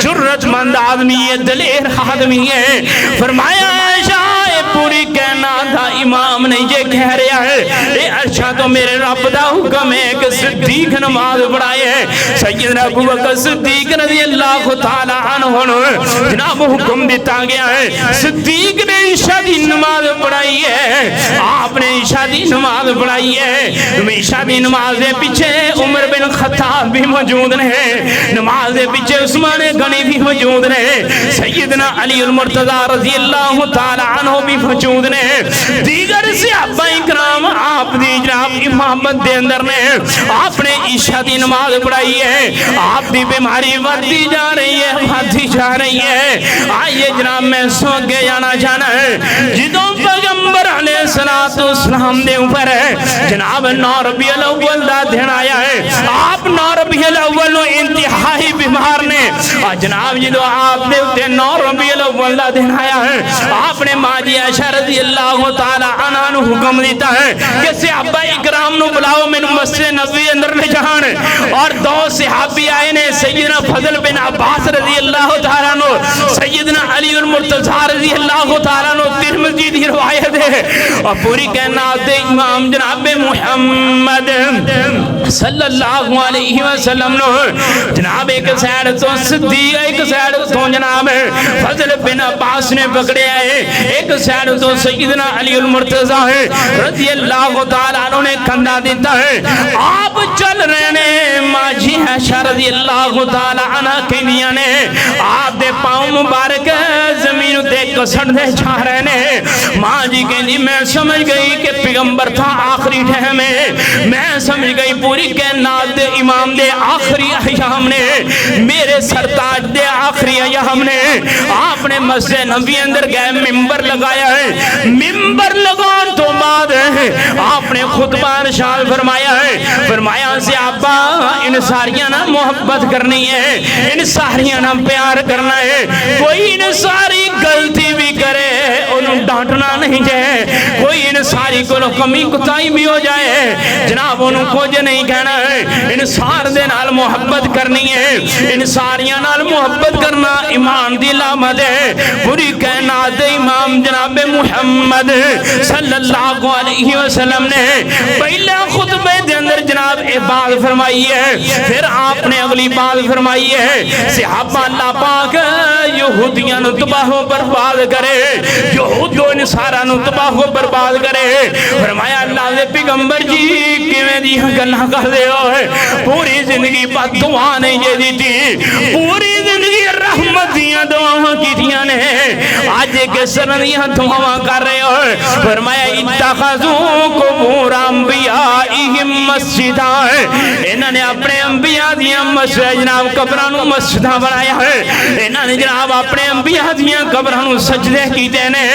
جرت مند آدمی ہے دلیر آدمی ہے فرمایا عائشہ پوری کہنا تھا امام نہیں یہ کہہ رہا ہے اے اچھا تو میرے رب دا حکم ہے کہ صدیق نماز پڑھائے ہیں سیدنا ابو بکر صدیق رضی اللہ تعالی عنہ جناب حکم دیتا گیا ہے صدیق نے عشاء دی نماز پڑھائی ہے آپ نے عشاء دی نماز پڑھائی ہے عشاء دی نماز دے پیچھے عمر بن خطاب بھی موجود ہیں نماز دے پیچھے عثمان غنی بھی موجود ہیں سیدنا علی المرتضی رضی اللہ تعالی عنہ بھی موجود نے دیگر صحابہ اکرام آپ دی جناب امامت دے اندر نے آپ نے عشاء دی نماز پڑھائی ہے آپ دی بیماری ودی جا رہی ہے ودی جا رہی ہے آئیے جناب میں سو کے جانا جانا ہے جدوں پیغمبر علیہ السلام دے اوپر ہے جناب 9 ربیع الاول دا دن آیا ہے آپ 9 ربیع الاول نو انتہائی بیمار نے جناب جدو آپ نے 9 ربیع الاول دا دن آیا ہے آپ نے ماں جی عائشہ رضی اللہ تعالی عنہ نو حکم دیتا ہے کہ صحابہ اکرام نو بلاؤ میں مسجد نبوی اندر لے جان اور 2 صحابی آئے نے سیدنا فضل بن عباس رضی اللہ تعالی عنہ سیدنا علی المرتضی رضی اللہ تعالی عنہ ترمذی روایت ہے اور پوری کائنات امام جناب محمد صلی اللہ علیہ وسلم نو جناب ایک سائڈ تو صدیق ایک سائڈ تو جناب فضل بن عباس نے پکڑے آئے ایک سائڈ تو سیدنا علی المرتضی ہے رضی اللہ تعالیٰ عنہ نے کھندا دیتا ہے آپ چل رہے نے ماجی عائشہ رضی اللہ تعالیٰ عنہ کے دیا نے آپ دے پاؤں مبارک زمین دیکھ کو سڑ دے چھا رہے نے ماں جی کہ جی میں سمجھ گئی کہ پیغمبر تھا آخری ٹھہر میں سمجھ گئی پوری کائنات دے امام دے آخری ایام نے میرے سرتاج دے آخری ایام نے آپ نے مسجد نبی اندر گئے ممبر لگایا ہے ممبر لگان تو بعد آپ نے خطبہ ارشاد فرمایا ہے فرمایا صحابہ ان ساریاں نہ محبت کرنی ہے ان ساریاں نہ پیار کرنا ہے کوئی ان ساری غلطی بھی کرے انہوں ڈانٹنا نہیں جائے کوئی ان ساری کو کمی کتائی بھی ہو جائے جناب انہوں کچھ نہیں کہنا ہے ان سار دے نال محبت کرنی ہے ان ساریاں نال محبت کرنا ایمان دی علامت ہے پوری کائنات امام جناب محمد صلی اللہ علیہ وسلم نے پہلے خطبے دے اندر جناب ایک بات فرمائی ہے پھر آپ نے اگلی بات فرمائی ہے صحابہ اللہ پاک یہودیاں نو تباہ و برباد کرے یہود و نصارا نو تباہ و برباد کرے فرمایا اللہ دے پیغمبر جی کیویں دی گلاں کر دے ہو پوری زندگی بد دعا نہیں جے دیتی پوری زندگی رحمت دیاں دعاواں کیتیاں نے آج کس طرح دیاں دعاواں کر رہے ہو فرمایا اتخذوا قبور انبیائہم مسجدا انہوں نے اپنے انبیاء دیاں مسجد جناب قبراں نو مسجداں بنایا ہے انہوں نے جناب اپنے انبیاء دیاں قبراں نو سجدے کیتے نے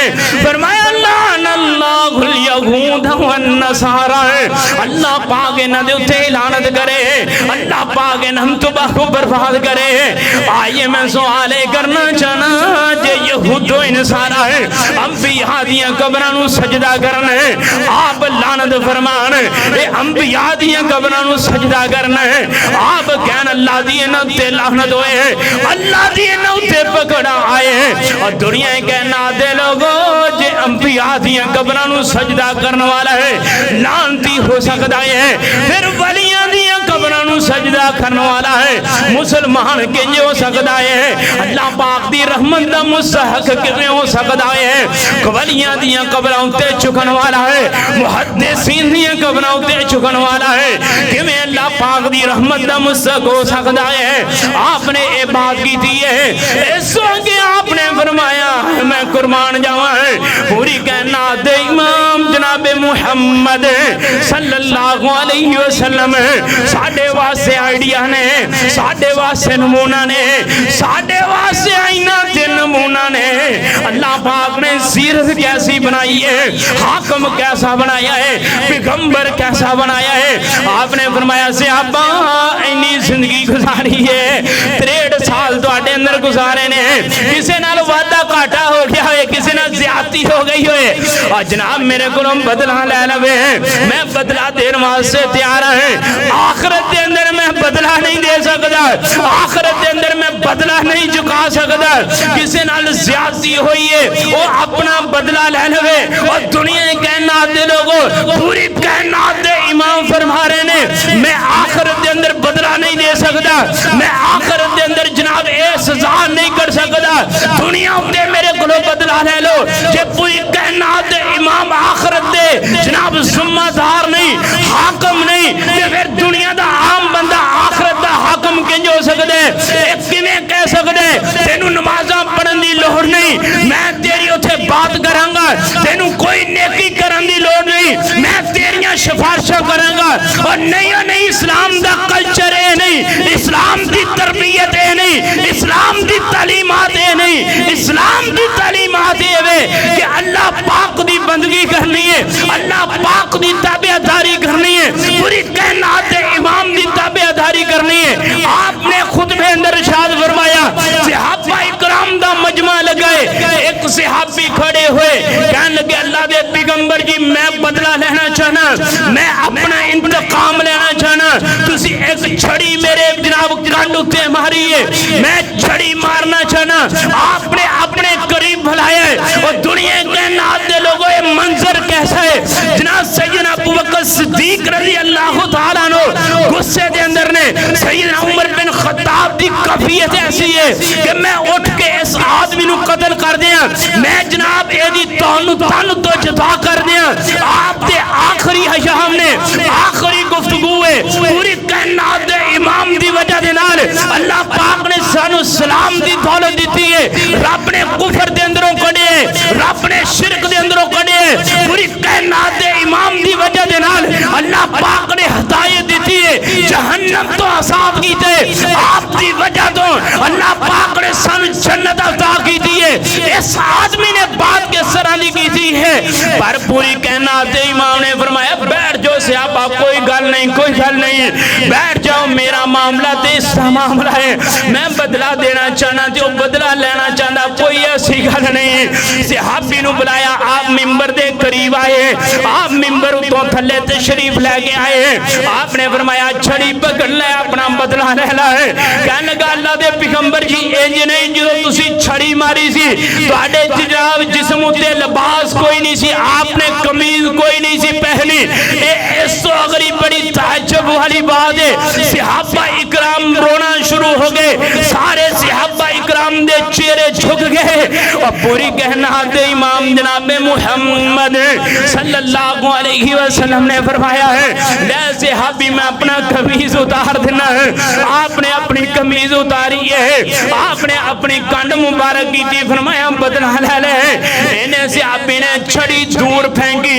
فرمایا لعن اللہ الیہود والنصارى اللہ پاک انہاں دے اوتے لعنت کرے اللہ پاک انہاں تباہ و برباد کرے آئیے میں سوال کرنا چاہنا جے یہود و نصارا ہے انبیاء دیاں قبراں نو سجدہ کرنا ہے آپ لعنت فرمان اے انبیاء دیاں قبراں نو سجدہ کرنا ہے آپ کہن اللہ دیاں تے لعنت ہوئے اللہ دیاں تے پکڑا آئے اور دنیا کہنا دے لوگوں جے انبیاء دیاں قبراں نو سجدہ کرنے والا ہے لعنتی ہو سکتا ہے پھر ولیاں دیاں قبراں نو سجدہ کرنے والا ہے مسلمان کنجے ہو سکتا ہے اللہ پاک دی رحمت دا مستحق کنے ہو سکتا ہے ولیاں دیاں قبراں تے چکن والا ہے محدثین دیاں قبراں تے چکن والا ہے کیویں اللہ پاک دی رحمت دا مستحق ہو سکتا ہے آپ نے اے بات کی تھی ہے اس وقت آپ نے فرمایا میں قربان جاواں ہے پوری کائنات امام جناب محمد صلی اللہ علیہ وسلم ساڈے واسطے آئیڈیا نے ساڈے واسطے نمونہ نے ساڈے واسطے آئینہ تے نمونہ نے اللہ پاک نے سیرت کیسی بنائی ہے حاکم کیسا بنایا ہے پیغمبر کیسا بنایا ہے آپ نے فرمایا صحابہ اینی زندگی گزاری ہے 63 سال تو آٹے اندر گزارے نے کسے نال وعدہ کاٹا ہو گیا ہے کسے نال زیادتی ہو گئی ہوئے اور جناب میرے کو بدلہ لے لوے ہیں میں بدلہ دیر واسطے تیار ہیں آخرت دے اندر میں بدلہ نہیں دے سکتا آخرت دے اندر میں بدلہ نہیں چکا سکتا کسے نال زیادتی ہوئی ہے وہ اپنا بدلہ لے لوے اور دنیا کائنات دے لوگوں پوری کائنات دے امام فرما رہے نے میں آخرت دے اندر بدلہ نہیں دے سکتا میں آخرت دے اندر جناب اے سزا نہیں کر سکتا دنیا دے میرے کو بدلہ لے لو جے پوری کائنات دے امام آخرت دے جناب ذمہ دار نہیں حاکم نہیں تے پھر دنیا دا عام بندہ آخرت دا حاکم کنج ہو سکتے ایک کیویں کہہ سکتے تینوں نمازاں پڑھن دی لوڑ نہیں میں تیری اوتھے بات کراں گا تینوں کوئی نیکی کرن دی لوڑ نہیں میں تیریاں سفارشاں کراں گا اور نہیں اسلام دا کلچر ہے نہیں اسلام دی تربیت ہے نہیں اسلام دی تعلیمات ہے نہیں اسلام دی تعلیمات ہے کہ اللہ پاک دی بندگی کرنی ہے اللہ پاک دی تابعداری کرنی ہے پوری کائنات دے امام دی تابعداری کرنی ہے آپ نے خطبے اندر ارشاد فرمایا صحابہ اکرام دا مجمع لگائے ایک صحابی کھڑے ہوئے کہنے لگے اللہ دے پیغمبر جی میں بدلہ لینا چاہنا میں اپنا انتقام لینا چاہنا تسی ایک چھڑی میرے جناب کانڈو تے ماری ہے میں چھڑی مارنا چاہنا آپ نے اپنے قریب بھلایا ہے اور دنیا کے نات دے لوگوں ہے کہ میں اٹھ کے اس آدمی نو قتل کر دیا, میں جناب ایدی تن تو جدا کر دیا. آپ دے آخری حشام نے آخری گفتگو ہے پوری کائنات دے امام دی وجہ دے نال اللہ پاک نے سانو سلام دی دولت دیتی ہے. رب نے کفر دے اندروں کڈے, رب نے شرک دے اندروں کڈے, پوری کائنات دے امام دی وجہ دے نال اللہ پاک نے ہدایت دیتی ہے. جہنم تو آزاد کیتے, آپ دی وجہ تو اللہ پاک نے سانو جنت عطا کیتی ہے. اس آدمی نے بات کے سرانی کیتی ہے, پر پوری کائنات دے امام نے فرمایا بیٹھ جو صحابہ, کوئی گل نہیں, کوئی گل نہیں, بیٹھ جاؤ, میرا معاملہ تیسا معاملہ ہے, میں بدلہ دینا چاہنا جو بدلہ لینا چاہنا, کوئی ایسی گل نہیں. صحابی نو بلایا, آپ ممبر دے قریب آئے, آپ ممبر تو تھلے تشریف لے کے آئے. آپ نے فرمایا چھڑی پکڑ لے, اپنا بدلہ لے لائے. کہنے لگا اللہ دے پیغمبر جی انج نہیں, جو تسی چھڑی ماری سی تواڈے جناب جسم تے لباس کوئی نہیں سی, آپ نے قمیض کوئی نہیں سی پہنی. اس تو اگری بڑی تعجب والی بات ہے. صحابہ اکرام رونا شروع ہو گئے, سارے صحابہ اکرام دے چہرے جھک گئے, اور پوری کہنا دے امام جناب محمد صلی اللہ علیہ وسلم نے فرمایا ہے لے صحابی میں اپنا قمیض اتار دینا ہے. آپ نے اپنی قمیض اتاری ہے, آپ نے اپنی کنڈ مبارک کی تھی, فرمایا بدلہ لے لے. انہیں صحابی نے چھڑی دور پھینکی,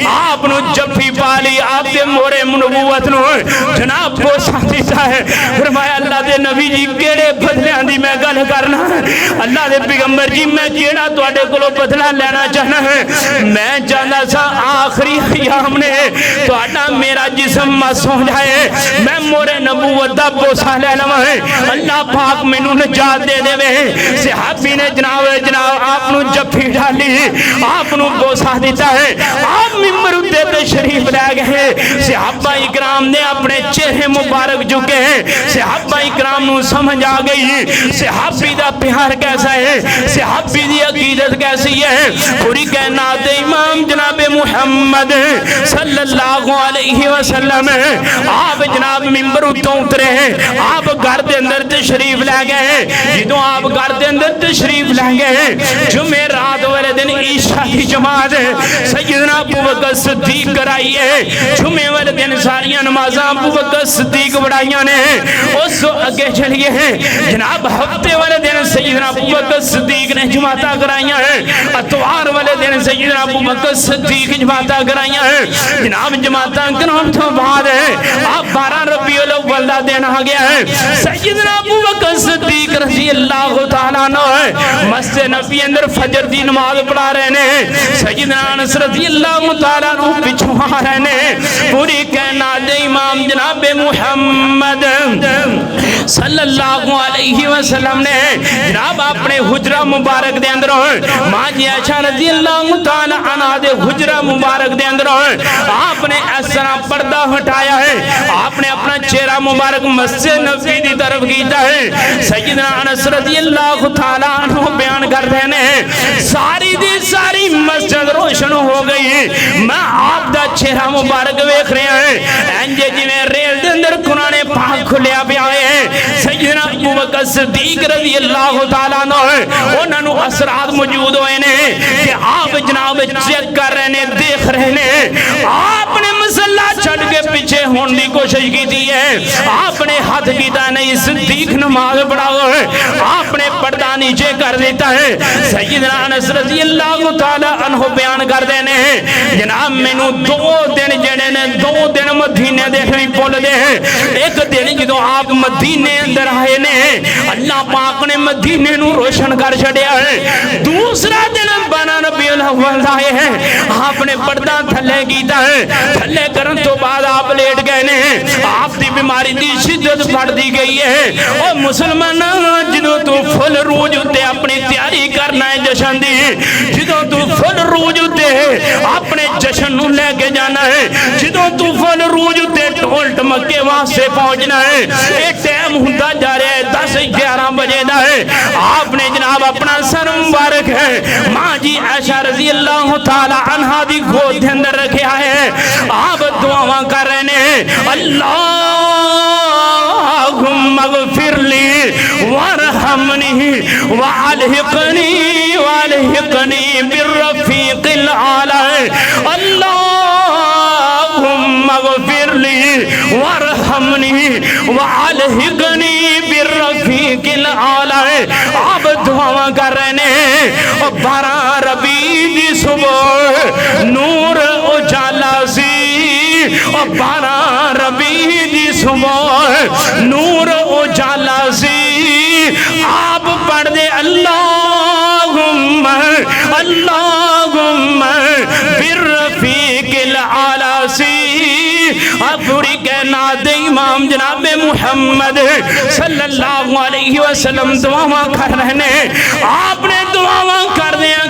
آپ نو جفی پالی, آپ کے مورے نبوت نو جناب کو ساتھیتا ہے. فرمایا اللہ دے نبی جی کیڑے بدلیاں دی میں گل کرنا, اللہ دے پیغمبر جی میں کیڑا تواڈے کولوں بدلہ لینا چاہنا ہے, میں چاہنا سا آخری ایام نے تواڈا میرا جسم مس ہو جائے, میں مورے نبوت دا بوسا لے لواں, اللہ پاک مینوں نجات دے دے. صحابی نے جناب آپ نو جفی ڈالی, آپ نو بوسا دیتا ہے, آپ ممبر تے تشریف لے گئے. صحابہ اکرام نے اپنے چہرے مبارک جھکے, صحابہ اکرام نو سمجھ آ گئی صحابی دا پیار کیسا ہے, صحابی دی عقیدت کیسی ہے. پوری کائنات امام جناب محمد صلی اللہ علیہ وسلم آپ جناب ممبر اتوں اترے ہیں, آپ گھر دے اندر تشریف لے گئے. جدوں آپ گھر دے اندر تشریف لے گئے, جمعہ رات والے دن عشاء کی جماعت سیدنا ابو بکر صدیق کرائی ہے. جمعے والے دن ساری نمازاں ابو بکر صدیق پڑھائیاں نے, اس اگے چلیے ہیں جناب ہفتے والے دن سیدنا ابو بکر صدیق نے جماعتاں کرائیاں ہیں, اتوار والے دن سیدنا ابو بکر صدیق جماعتاں کرائیاں ہیں. جناب جماعتاں کرام تو بعد ہے آپ 12 ربیع الاول دا دن آ گیا ہے, سیدنا ابو بکر صدیق رضی اللہ تعالیٰ عنہ مسجد نبی اندر فجر دی نماز پڑھا رہے ہیں. سیدنا انس رضی اللہ تعالیٰ عنہ پیچھے آ رہے ہیں. پوری کائنات امام جناب محمد صلی اللہ علیہ وسلم نے جناب اپنے حجرہ مبارک دے اندر ماں جی عائشہ رضی اللہ تعالیٰ عنہ دے حجرہ مبارک دے اندر آپ نے اس طرح پردہ ہٹایا ہے, آپ نے اپنا چہرہ مبارک مسجد نبی دی طرف کیتا ہے. سیدنا انس رضی اللہ تعالیٰ عنہ بیان کر رہے ہیں ساری دی ساری مسجد روشن ہو گئی, میں آپ دا چہرہ مبارک ویکھ رہے ہیں انجے جی میں ریل دے اندر قرآن پاک کھلیا پیا ہے. سیدنا ابو بکر صدیق رضی اللہ تعالیٰ عنہ انہاں نو اثرات موجود ہوئے نے کہ آپ جناب چیک کر رہے نے, دیکھ رہے نے. آپ نے مسلح چھڑ کے پیچھے ہون دی کوشش کی دی ہے, آپ نے ہاتھ کیتا نہیں, صدیق نماز پڑھاؤ ہے, آپ نے پردہ نیچے کر دیتا ہے. سیدنا انس رضی اللہ تعالیٰ عنہ بیان کر دینے ہیں جناب مینوں 2 دن جڑے نے 2 دن مدینے دیکھنی پول دے ہیں. ایک دن جدوں آپ مدینے اندر آئے نے اللہ پاک نے مدینے نو روشن کر چھڑیا ہے. دوسرا دن 12 ربیع الاول آئے ہیں, آپ نے پردہ تھلے کیتا ہے, تھلے کرن تو بعد آپ لیٹ گئے نے, آپ دی بیماری دی شدت بڑھ دی گئی ہے. اور مسلمان جدوں تو فل روج تے اپنی تیاری کرنا ہے جشن دی, جدوں تو فل روج تے اپنے جشن نو لے کے جانا ہے, جدوں تو فل روج تے ڈھول ڈمکے وہاں سے پہنچنا ہے. اے ٹائم ہوندا جا رہا ہے 10-11 بجے دا ہے. آپ نے جناب اپنا سر مبارک ہے ماں جی عائشہ رضی اللہ تعالی عنہا دی گود دے اندر رکھے آئے ہیں, آپ دعاواں کر رہے ہیں اللہم اغفر لی وارحمنی والحقنی بالرفیق الاعلی اللہم اغفر لی وارحمنی والحقنی بالرفیق الاعلی. آپ دعا کر رہے ہیں 12 ربیع دی صبح نور اجالا سی 12 ربیع دی صبح نور اجالا سی. آپ پڑھ دے اللہم بالرفیق الاعلی سی. پوری کائنات امام جناب محمد صلی اللہ علیہ وسلم دعاواں کر رہے ہیں. آپ نے دعاواں کر دیا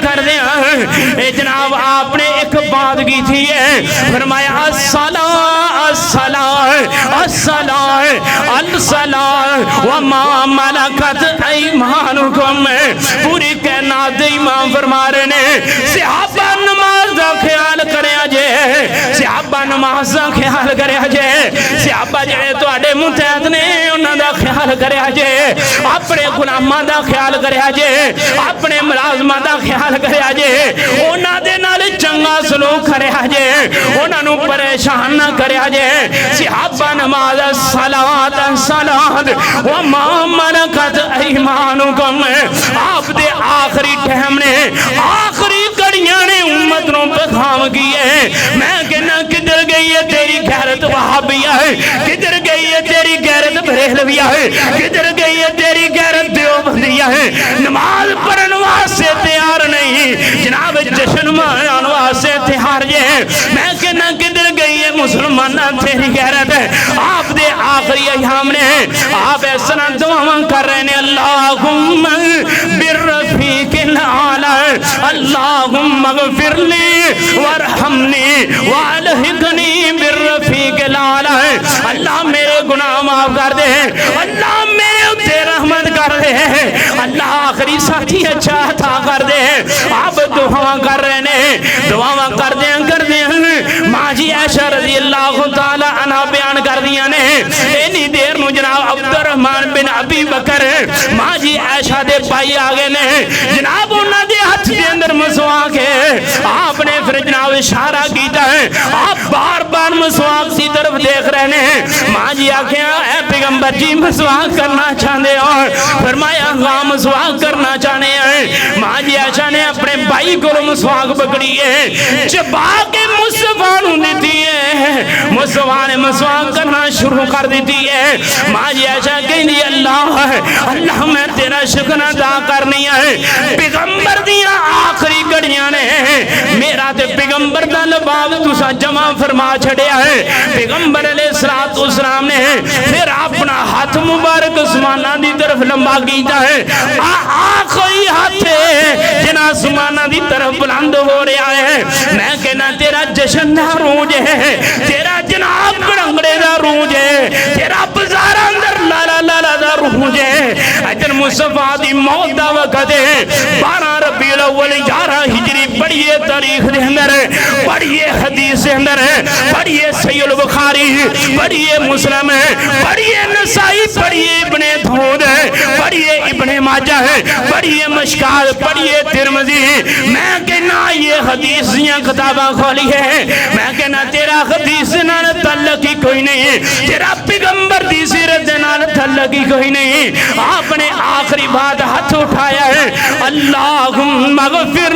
اے جناب آپ نے ایک بات کی تھی فرمایا الصلاۃ وما ملکت ایمانکم. پوری کائنات امام فرما رہے ہیں صحابہ نماز دا خیال کریا جے صحابہ نماز دا خیال کریا جے صحابہ جڑے تواڈے متحد نے انہاں دا خیال کریا جے اپنے غلاماں دا خیال کریا جے اپنے ملازماں دا خیال کریا جے انہاں دے نال چنگا سلوک کریا جے انہاں نوں پریشان نہ کریا جے. صحابہ نماز الصلاۃ وما ملکت ایمانکم. آپ دے آخری ٹائم نے آخری کڑیاں نے امت نوں پیغام کیے. میں کہنا کدھر گئی ہے تیری غیرت وہابیہ ہے کدھر گئی ہے تیری غیرت بریلویہ ہے کدھر گئی ہے تیری غیرت دیوبندیہ ہے. نماز پڑھن واسطے تیار نہیں جناب جشن منانے واسطے تیار جے. میں کہنا کدھر گئی ہے مسلمانہ تیری غیرت ہے. آپ دے آخری ایام نے آپ اس طرح دعاواں کر رہے ہیں اللہم بالرفیق الاعلی اللہم اغفر لی وارحمنی والحقنی بالرفیق الاعلی. اللہ میرے گناہ معاف کر دے اللہ میرے اتے رحمت کر دے اللہ آخری ساتھی اچھا عطا کر دے. آپ دعاواں کر رہے ہیں دعاواں کر دیں ماں جی عائشہ رضی اللہ تعالی عنہ بیان کر دیا نے اینی دیر نو جناب عبد الرحمن بن ابی بکر ماں جی عائشہ دے پائی آگے نے جناب انہاں دے ہاتھ دے اندر مسواک ہے. آپ نے پھر جناب اشارہ کیتا ہے آپ بار بار مسواک سی طرف دیکھ رہے ہیں. ماں جی آکھیں اے پیغمبر جی مسواک کرنا چاہتے ہو فرمایا ہاں مسواک کرنا چاہنے ہیں. ماں جی عائشہ نے اپنے بھائی کو مسواک پکڑی ہے چبا کے مصطفیٰ نوں دیتی ہے مصطفیٰ نے مسواک کرنا شروع کر دیتی ہے. ماں جی عائشہ کہندی اللہ میں تیرا شکر ادا کرنی ہے پیغمبر دیاں آخری گھڑیاں نے میرا تے پیغمبر دا لباب تسا جمع فرما چھڑیا ہے. پیغمبر علیہ السلام نے پھر اپنا ہاتھ مبارک آسمانہ دی طرف لمبا کیتا ہے. آخری ہاتھ جنا آسمانہ دی طرف بلند ہو رہا ہے. میں کہنا تیرا جشن دا روج ہے تیرا جناب گڑنگڑے دا روج ہے تیرا بزار اندر لالا لالا دا روج ہے. ادھر مصطفیٰ دی موت دا وقت ہے 12 ربیع الاول 11 ہجری پڑھیے تاریخ دے اندر پڑھیے حدیث دے اندر پڑھیے صحیح البخاری پڑھیے مسلم پڑھیے نسائی پڑھیے ابن داؤد پڑھیے ابن ماجہ پڑھیے مشکات پڑھیے ترمذی. میں کہنا یہ حدیث دیاں کتاباں کھولی ہے. میں کہنا تیرا حدیث نال تعلق ہی کوئی نہیں تیرا پیغمبر دی سیرت نال تعلق ہی کوئی نہیں. آپ نے آخری بات ہاتھ اٹھایا ہے اللہم اغفر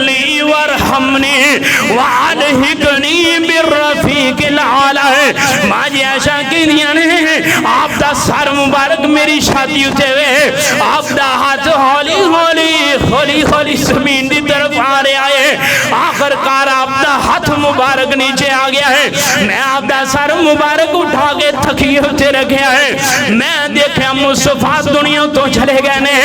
لی وارحمنی والحقنی بالرفیق الاعلی. ماں جی عائشہ کی دیا نے آپ دا سر مبارک میری شادی اٹھے ہوئے آپ دا ہاتھ ہولی ہولی زمین دی طرف آ رہا ہے. آخر کار آپ دا ہاتھ مبارک نیچے آ گیا ہے. میں آپ دا سر مبارک اٹھا کے تھکی ہوتے رکھیا ہے. میں دیکھا مصطفیٰ دنیا تو چلے گئے نے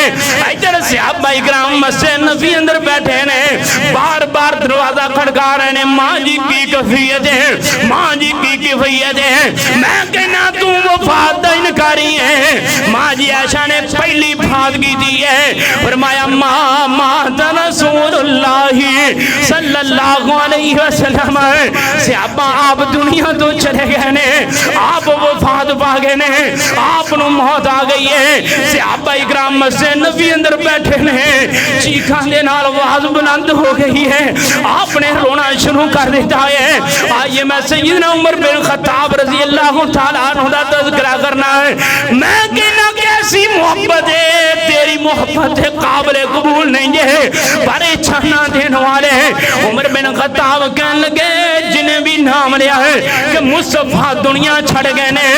ادھر صحابہ اکرام مسجد نبی اندر بیٹھ بیٹھے نے بار بار دروازہ کھڑکا رہے نے ماں جی کی کیفیت ہے ماں جی کی کیفیت ہے میں کہنا تو وفات دا انکاری ہے ماں جی عائشہ نے پہلی بات کی دی ہے فرمایا ماں مات رسول اللہ صلی اللہ علیہ وسلم صحابہ آپ دنیا تو چلے گئے نے آپ وفات پا گئے نے آپ نو موت آ گئی ہے صحابہ اکرام مسجد نبی اندر بیٹھے نے چیخاں دے نال آواز بلند ہو گئی ہے آپ نے رونا شروع کر دیتا ہے آئیے میں سیدنا عمر بن خطاب رضی اللہ تعالیٰ عنہ دا تذکرہ کرنا ہے میں کہنا کیسی محبت ہے تیری محبت قابل قبول نہیں ہے بڑے چھانا دین والے عمر بن خطاب کہنے لگے جنہیں بھی نام لیا ہے کہ مصطفیٰ دنیا چھڑ گئے نے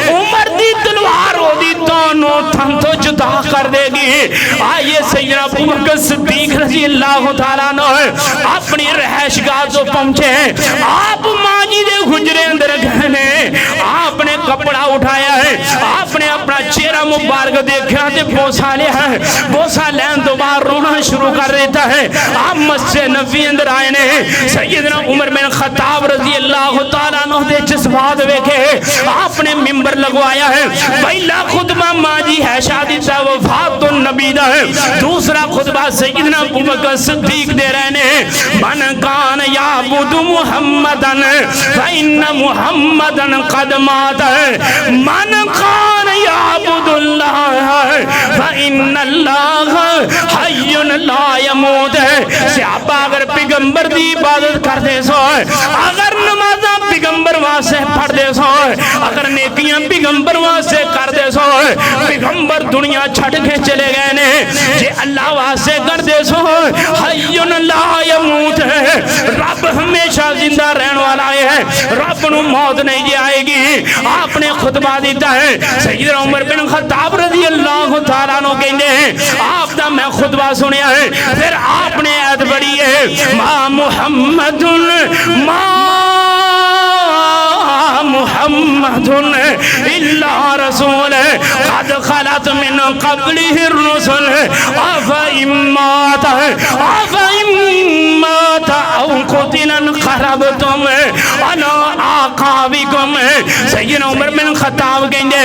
عمر دی تلوار ہو دی دونوں تھم تو جدا کر دے گی آئیے سیدنا ابو بکر صدیق رضی اللہ تعالیٰ عنہ اپنی رہائش گاہ تو پہنچے آپ ماں جی دے حجرے اندر گئے نے آپ نے کپڑا اٹھایا ہے آپ نے اپنا چہرہ مبارک دیکھا تے بوسا لیا ہے بوسا لین تو بعد رونا شروع کر دیتا ہے آپ مسجد نبی اندر آئے نے سیدنا عمر بن خطاب رضی اللہ تعالیٰ عنہ دے جذبات ویکھے آپ نے منبر لگوایا ہے پہلا خطبہ ماں جی ہے شادی تا وفات النبی دا ہے دوسرا خطبہ سیدنا ابو بکر صدیق دے رہے نے من کان یعبد محمدن فإن محمدن قد مات من کان یعبد اللہ فإن اللہ حی لا یموت صحابہ اگر پیغمبر دی عبادت کر دے سو اگر نمازاں پیغمبر واسے پڑھ دے سو اگر نیکیاں پیغمبر واسے کر دے سو پیغمبر دنیا چھڑ کے چلے گئے نے جے اللہ واسے کر دے سو حی لا یموت رب ہمیشہ زندہ رہن والا ہے رب نو موت نہیں جی آئے گی آپ نے خطبہ دیتا ہے سیدنا عمر بن خطاب رضی اللہ تعالیٰ عنہ کہنے ہیں آپ دا میں خطبہ سنیا ہے پھر آپ نے عید بڑی ہے ما محمد ما محمد الا رسول قد خلت من قبله الرسل افئمات او قتلا انقلبتم على اعقابكم سیدنا عمر بن خطاب کہندے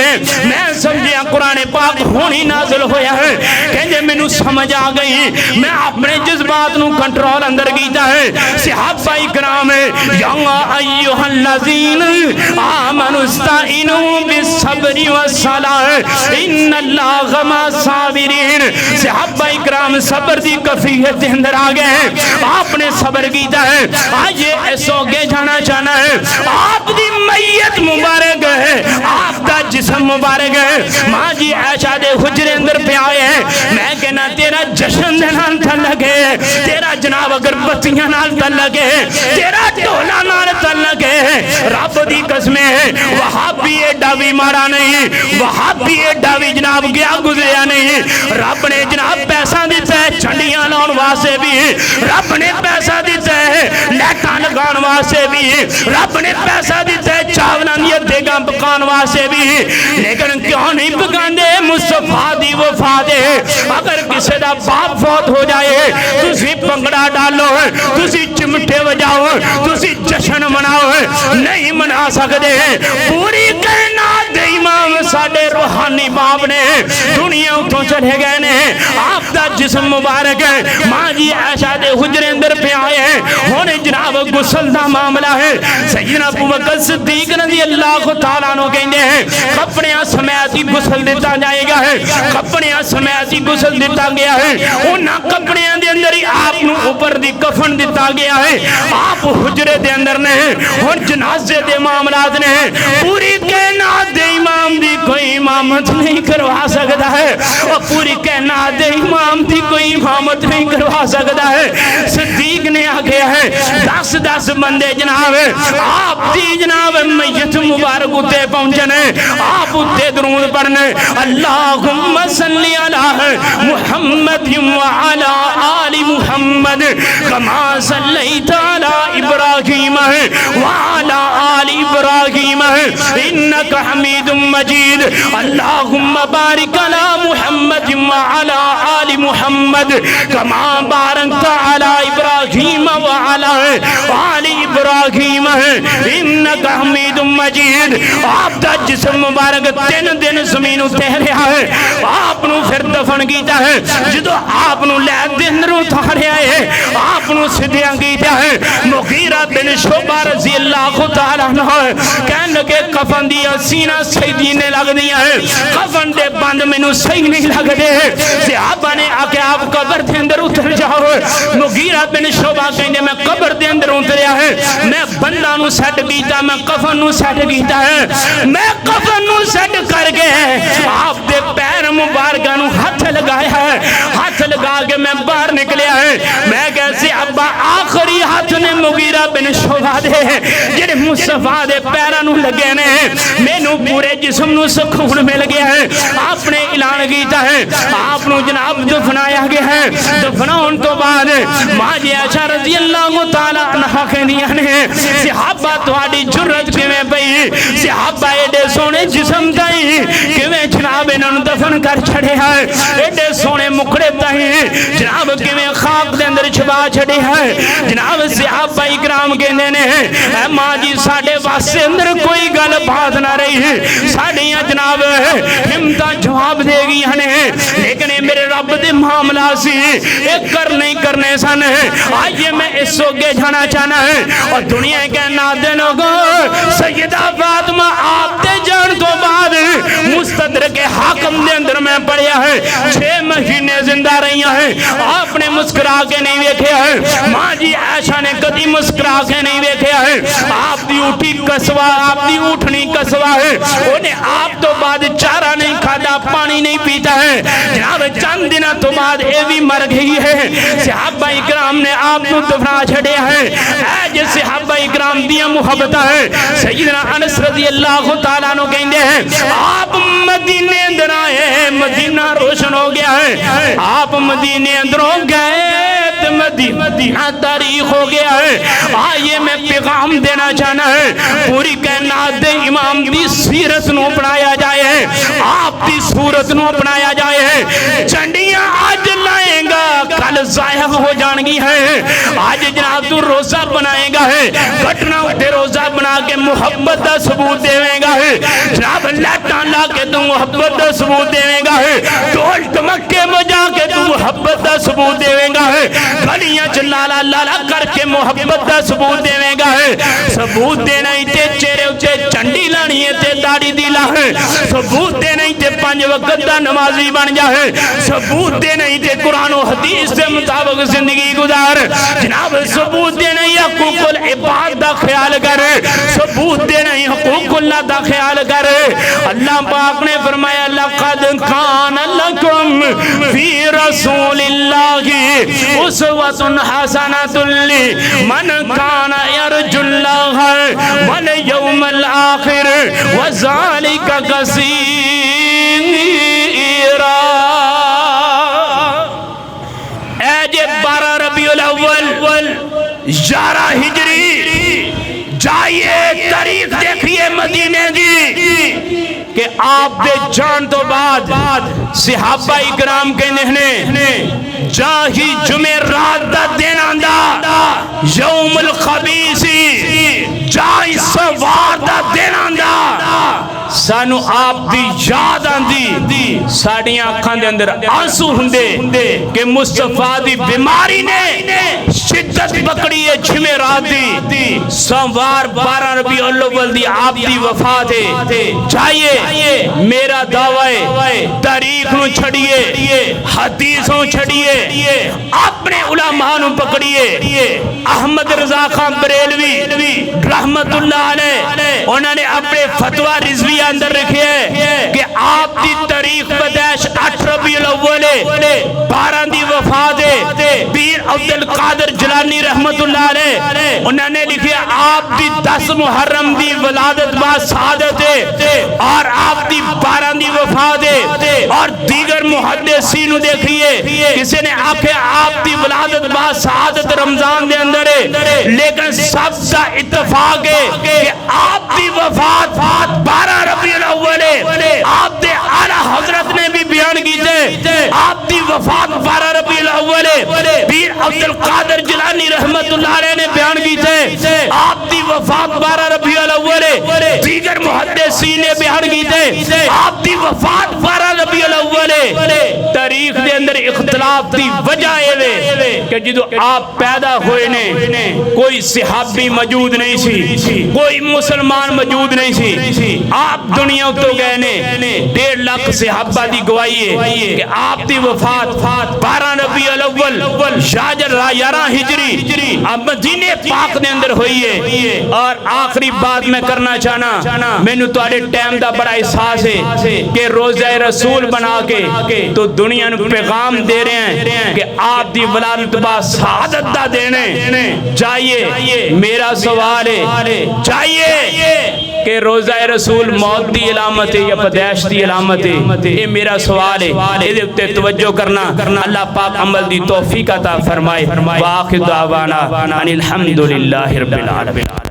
میں سمجھیا قرآن پاک ہونی نازل ہویا ہے کہندے مینوں سمجھ آ گئی میں اپنے جذبات نو کنٹرول اندر کیتا ہے صحابہ کرام یا ایھا الذین آمنوا استعینوا بالصبر والصلاۃ ان اللہ مع الصابرین صحابہ کرام صبر دی کیفیت اندر آ گئے ہیں آپ نے صبر کیتا ہے آئیے ایسو گے جانا چاہنا ہے آپ دی میت مبارک ہے آپ دا جسم مبارک ہے ماں جی عائشہ دے حجرے اندر پہ آئے ہیں میں کہنا تیرا جشن دے نال تل لگے تیرا جناب اگر بطیاں نال تل لگے تیرا ٹولا نال تل لگے رب دی قسمیں ہیں وہابی ایڈا بھی مارا نہیں وہابی ایڈا بھی جناب گیا گزریا نہیں رب نے جناب پیسہ دیتا ہے چھنڈیاں لاؤن واسے بھی رب نے پیسہ دیتا ہے لیٹاں لگان واسے بھی رب نے پیسہ دیتا ہے چاولاں دی دیگاں پکان واسے بھی لیکن کیوں نہیں پکان دے مصطفیٰ دی وفات ہے اگر کسی دا باپ فوت ہو جائے تسی پنگڑا ڈالو تسی چمٹے بجاؤ تسی جشن مناؤ نہیں منا سکتے پوری کائنات دے امام ساڈے روحانی باپ نے دنیا تو چلے گئے نے آپ دا جسم مبارک ہے ماں جی عائشہ دے حجرے اندر پہ آئے ہیں ہونے جناب غسل دا معاملہ ہے سیدنا ابو بکر صدیق رضی اللہ تعالیٰ عنہ کہندے ہیں کپڑیاں سمیتی غسل دیتا جائے گا ہے کپڑیاں سمیتی غسل دیتا گیا ہے انہاں کپڑیاں دے اندر ہی آپ نو اوپر دی کفن دیتا گیا ہے آپ حجرے دے اندر نے اور جنازے دے معاملات نے پوری کائنات دے امام دی کوئی امامت نہیں کروا سکتا ہے اور پوری کائنات دے امام دی کوئی امامت نہیں کروا سکتا ہے صدیق نے آگے ہے 10 بندے جناب آپ دی جناب میت مبارک اتے پہنچنے آپ اتے درود پڑھنے اللہم صلی علی محمد وعلا آل محمد کما صلیت علی ابراہیم وعلا آل ابراہیم انکا حمید مجید اللہم بارک علی محمد وعلا آل محمد کما بارکت علی ہے آل ابراہیم انک حمید مجید. آپ دا جسم مبارک 3 دن زمین اتے رہا ہے. آپ نو پھر دفن کیتا ہے. جدو آپ نو لے دن رو تھاریا ہے آپ نو سدیاں کیتا ہے. مغیرہ بن شعبہ رضی اللہ تعالیٰ عنہ کہنے لگے کفن دیا سینہ صحیح دینے لگ دیا ہے, کفن دے بند میں نو صحیح نہیں لگ دے. صحابہ نے آکے آپ قبر دے اندر اتر جاؤ. مغیرہ بن شعبہ کہنے میں قبر دے اندر اتریا ہے, میں بندہ نو سیٹ کیتا, میں کفن نو سیٹ کیتا ہے, میں کفن نو سیٹ کر کے آپ دے پیر مبارکہ نو ہاتھ لگایا ہے. ہاتھ لگا کے میں باہر نکلیا ہے. میں کہتے ابا آخری ہاتھ نے مغیرہ بن شعبہ دے جنہیں مصطفیٰ دے پیرہ نو لگے نے میں نو پورے جسم نو سکون مل گیا ہے. آپ نے اعلان کیتا ہے, آپ نو جناب دفنایا گیا ہے. دفناؤن تو بعد ماں جی عائشہ رضی اللہ تعالیٰ عنہ کے دیا نے صحابہ تواڈی جرت کے میں پئی, صحابہ ایڈے سونے جسم دائی کہ میں جناب انہوں دفن کر چھڑے ہیں, ایڈے سونے مکڑے دائی جناب کہ میں خاک دے اندر چھپا چھڑے ہیں. جناب صحابہ اکرام کے دینے اے ماں جی ساڑھے واسے اندر کوئی گل بات نہ رہی ہے, ساڑھیاں جناب ہمتہ جواب دے گی ہنے, لیکن میرے رب دے معاملہ سی ایک کر نہیں کرنے سن. آئیے میں اس سوگے جانا چاہنا ہے اور دنیا کے نادنوں کو سیدہ فاطمہ آپ تے جان تو بعد مستدرک حاکم دے اندر میں پڑھیا ہے 6 مہینے زندہ رہی ہیں. آپ نے مسکرا کے نہیں دیکھیا ہے, ماں جی عائشہ نے کدی مسکرا کے نہیں دیکھیا ہے. آپ دی اٹھی کسوا, آپ دی اٹھنی کسوا ہے, انہیں آپ تو بعد چارہ نہیں کھادا, پانی نہیں پیتا ہے. جناب چند دنہ تو بعد اے بھی مر گئی ہے. صحابہ اکرام نے آپ کو دفنا چھڑے ہیں. اے جس صحابہ اکرام دیا محبت ہے. سیدنا انس رضی اللہ تعالیٰ عنہ کہندے ہیں آپ مدینے اندر آئے, مدینہ روشن ہو گیا ہے. آپ مدینے اندر ہو گئے, مدینہ تاریخ ہو گیا ہے. آئیے میں پیغام دینا چاہنا ہے, پوری کائنات دے امام دی سیرت نو اپنایا جائے ہے, آپ دی صورت نو اپنایا جائے ہے. چنڈیاں آج لائیں گا کل ضائع ہو جانگی ہے. آج جناب تو روزہ بنائے گا ہے, گھٹنا اٹھے روزہ بنا کے محبت دا ثبوت دیویں گا ہے. جناب لیٹان لا کے تو محبت دا ثبوت دیویں گا ہے, ڈھول ٹمکے بجا کے تو محبت دا ثبوت دیویں گا ہے, گھڑیاں چلالا لالا کر کے محبت دا ثبوت دیویں گا ہے. ثبوت دینا ہی تے چہرے اچھے چنڈی لانی ہے تے داڑی دیلا ہے. ثبوت دینا ہی تے 5 وقت دا نمازی بن جا ہے. ثبوت دینا ہی تے قرآن و حدیث سے مطابق زندگی گزار. جناب ثبوت دینا ہی حقوق العباد دا خیال کرے, ثبوت دینا ہی حقوق اللہ دا خیال کرے. اللہ پاک نے فرمایا لَقَدْ كَانَ لَكُمْ فِي رَسُولِ اللَّهِ أُسْوَةٌ حَسَنَةٌ لِمَنْ كَانَ يَرْجُو اللَّهَ وَالْيَوْمَ الْآخِرَ وَذَلِكَ كَثِيرًا. اے جے 12 ربیع الاول 11 ہجری جائیے تاریخ دیکھئے مدینے دی کہ آپ دے جان تو بعد صحابہ اکرام کے نہنے جاہی جمعرات دا دین آندہ یوم الخبیثی جاہی سوار دا دین آندہ سانو آپ دی یاد آندی ساڑیاں آنکھاں دے اندر آنسو ہندے کہ مصطفیٰ دی بیماری نے شدت پکڑی ہے جمعرات دی سوار 12 ربیع الاول دی آپ دی وفات ہے. جائیے میرا دعوی تاریخ نو چھڑیے, حدیثوں چھڑیے, اپنے علماء نو پکڑیے. احمد رضا خان بریلوی رحمت اللہ علیہ انہوں نے اپنے فتوہ رضوی اندر رکھے ہیں کہ آپ دی تاریخ پیدائش 8 ربیع الاول 12 دی وفات ہے. پیر عبدالقادر جلانی رحمت اللہ علیہ انہوں نے لکھے آپ دی 10 محرم دی ولادت با سعادت ہے اور آپ دی 12 دی وفات ہے. اور دیگر محدثین دیکھئے کسی نے آکھے آپ دی ولادت با سعادت رمضان دے اندر ہے, لیکن سب دا اتفاق ہے کہ آپ دی وفات 12 ربیع الاول ہے. آپ دے اعلیٰ حضرت نے بھی بیان کیتے آپ دی وفات 12 ربیع الاول ہے. پیر عبدالقادر جلانی رحمت اللہ علیہ نے بیان کی وفات 12 ربیع الاول ہے، دیگر محدثین نے بیان کیتے آپ دی وفات 12 ربیع الاول ہے۔ تاریخ دے اندر اختلاف دی وجہ ہے کہ جدو آپ پیدا ہوئے نے کوئی صحابی موجود نہیں سی، کوئی مسلمان موجود نہیں سی، آپ دنیا تو گئے نے 1.5 لاکھ صحابہ دی گواہی ہے کہ آپ دی وفات 12 ربیع الاول 11 ہجری مدینے پاک دے اندر ہوئی ہے۔ اور آخری بات میں کرنا چاہنا، میں نے تواڈے ٹائم دا بڑا احساس ہے کہ روزہ رسول بنا کے تو دنیا نو پیغام دے رہے ہیں کہ آپ دی ولادت با سعادت دا دینے چاہیے۔ میرا سوال ہے چاہیے کہ روزہ رسول موت دی علامت ہے یا پیدائش دی علامت ہے؟ یہ میرا سوال ہے، یہ تے توجہ کرنا۔ اللہ پاک عمل دی توفیق عطا فرمائے۔ وآخر دعوانا ان الحمدللہ رب العالمین۔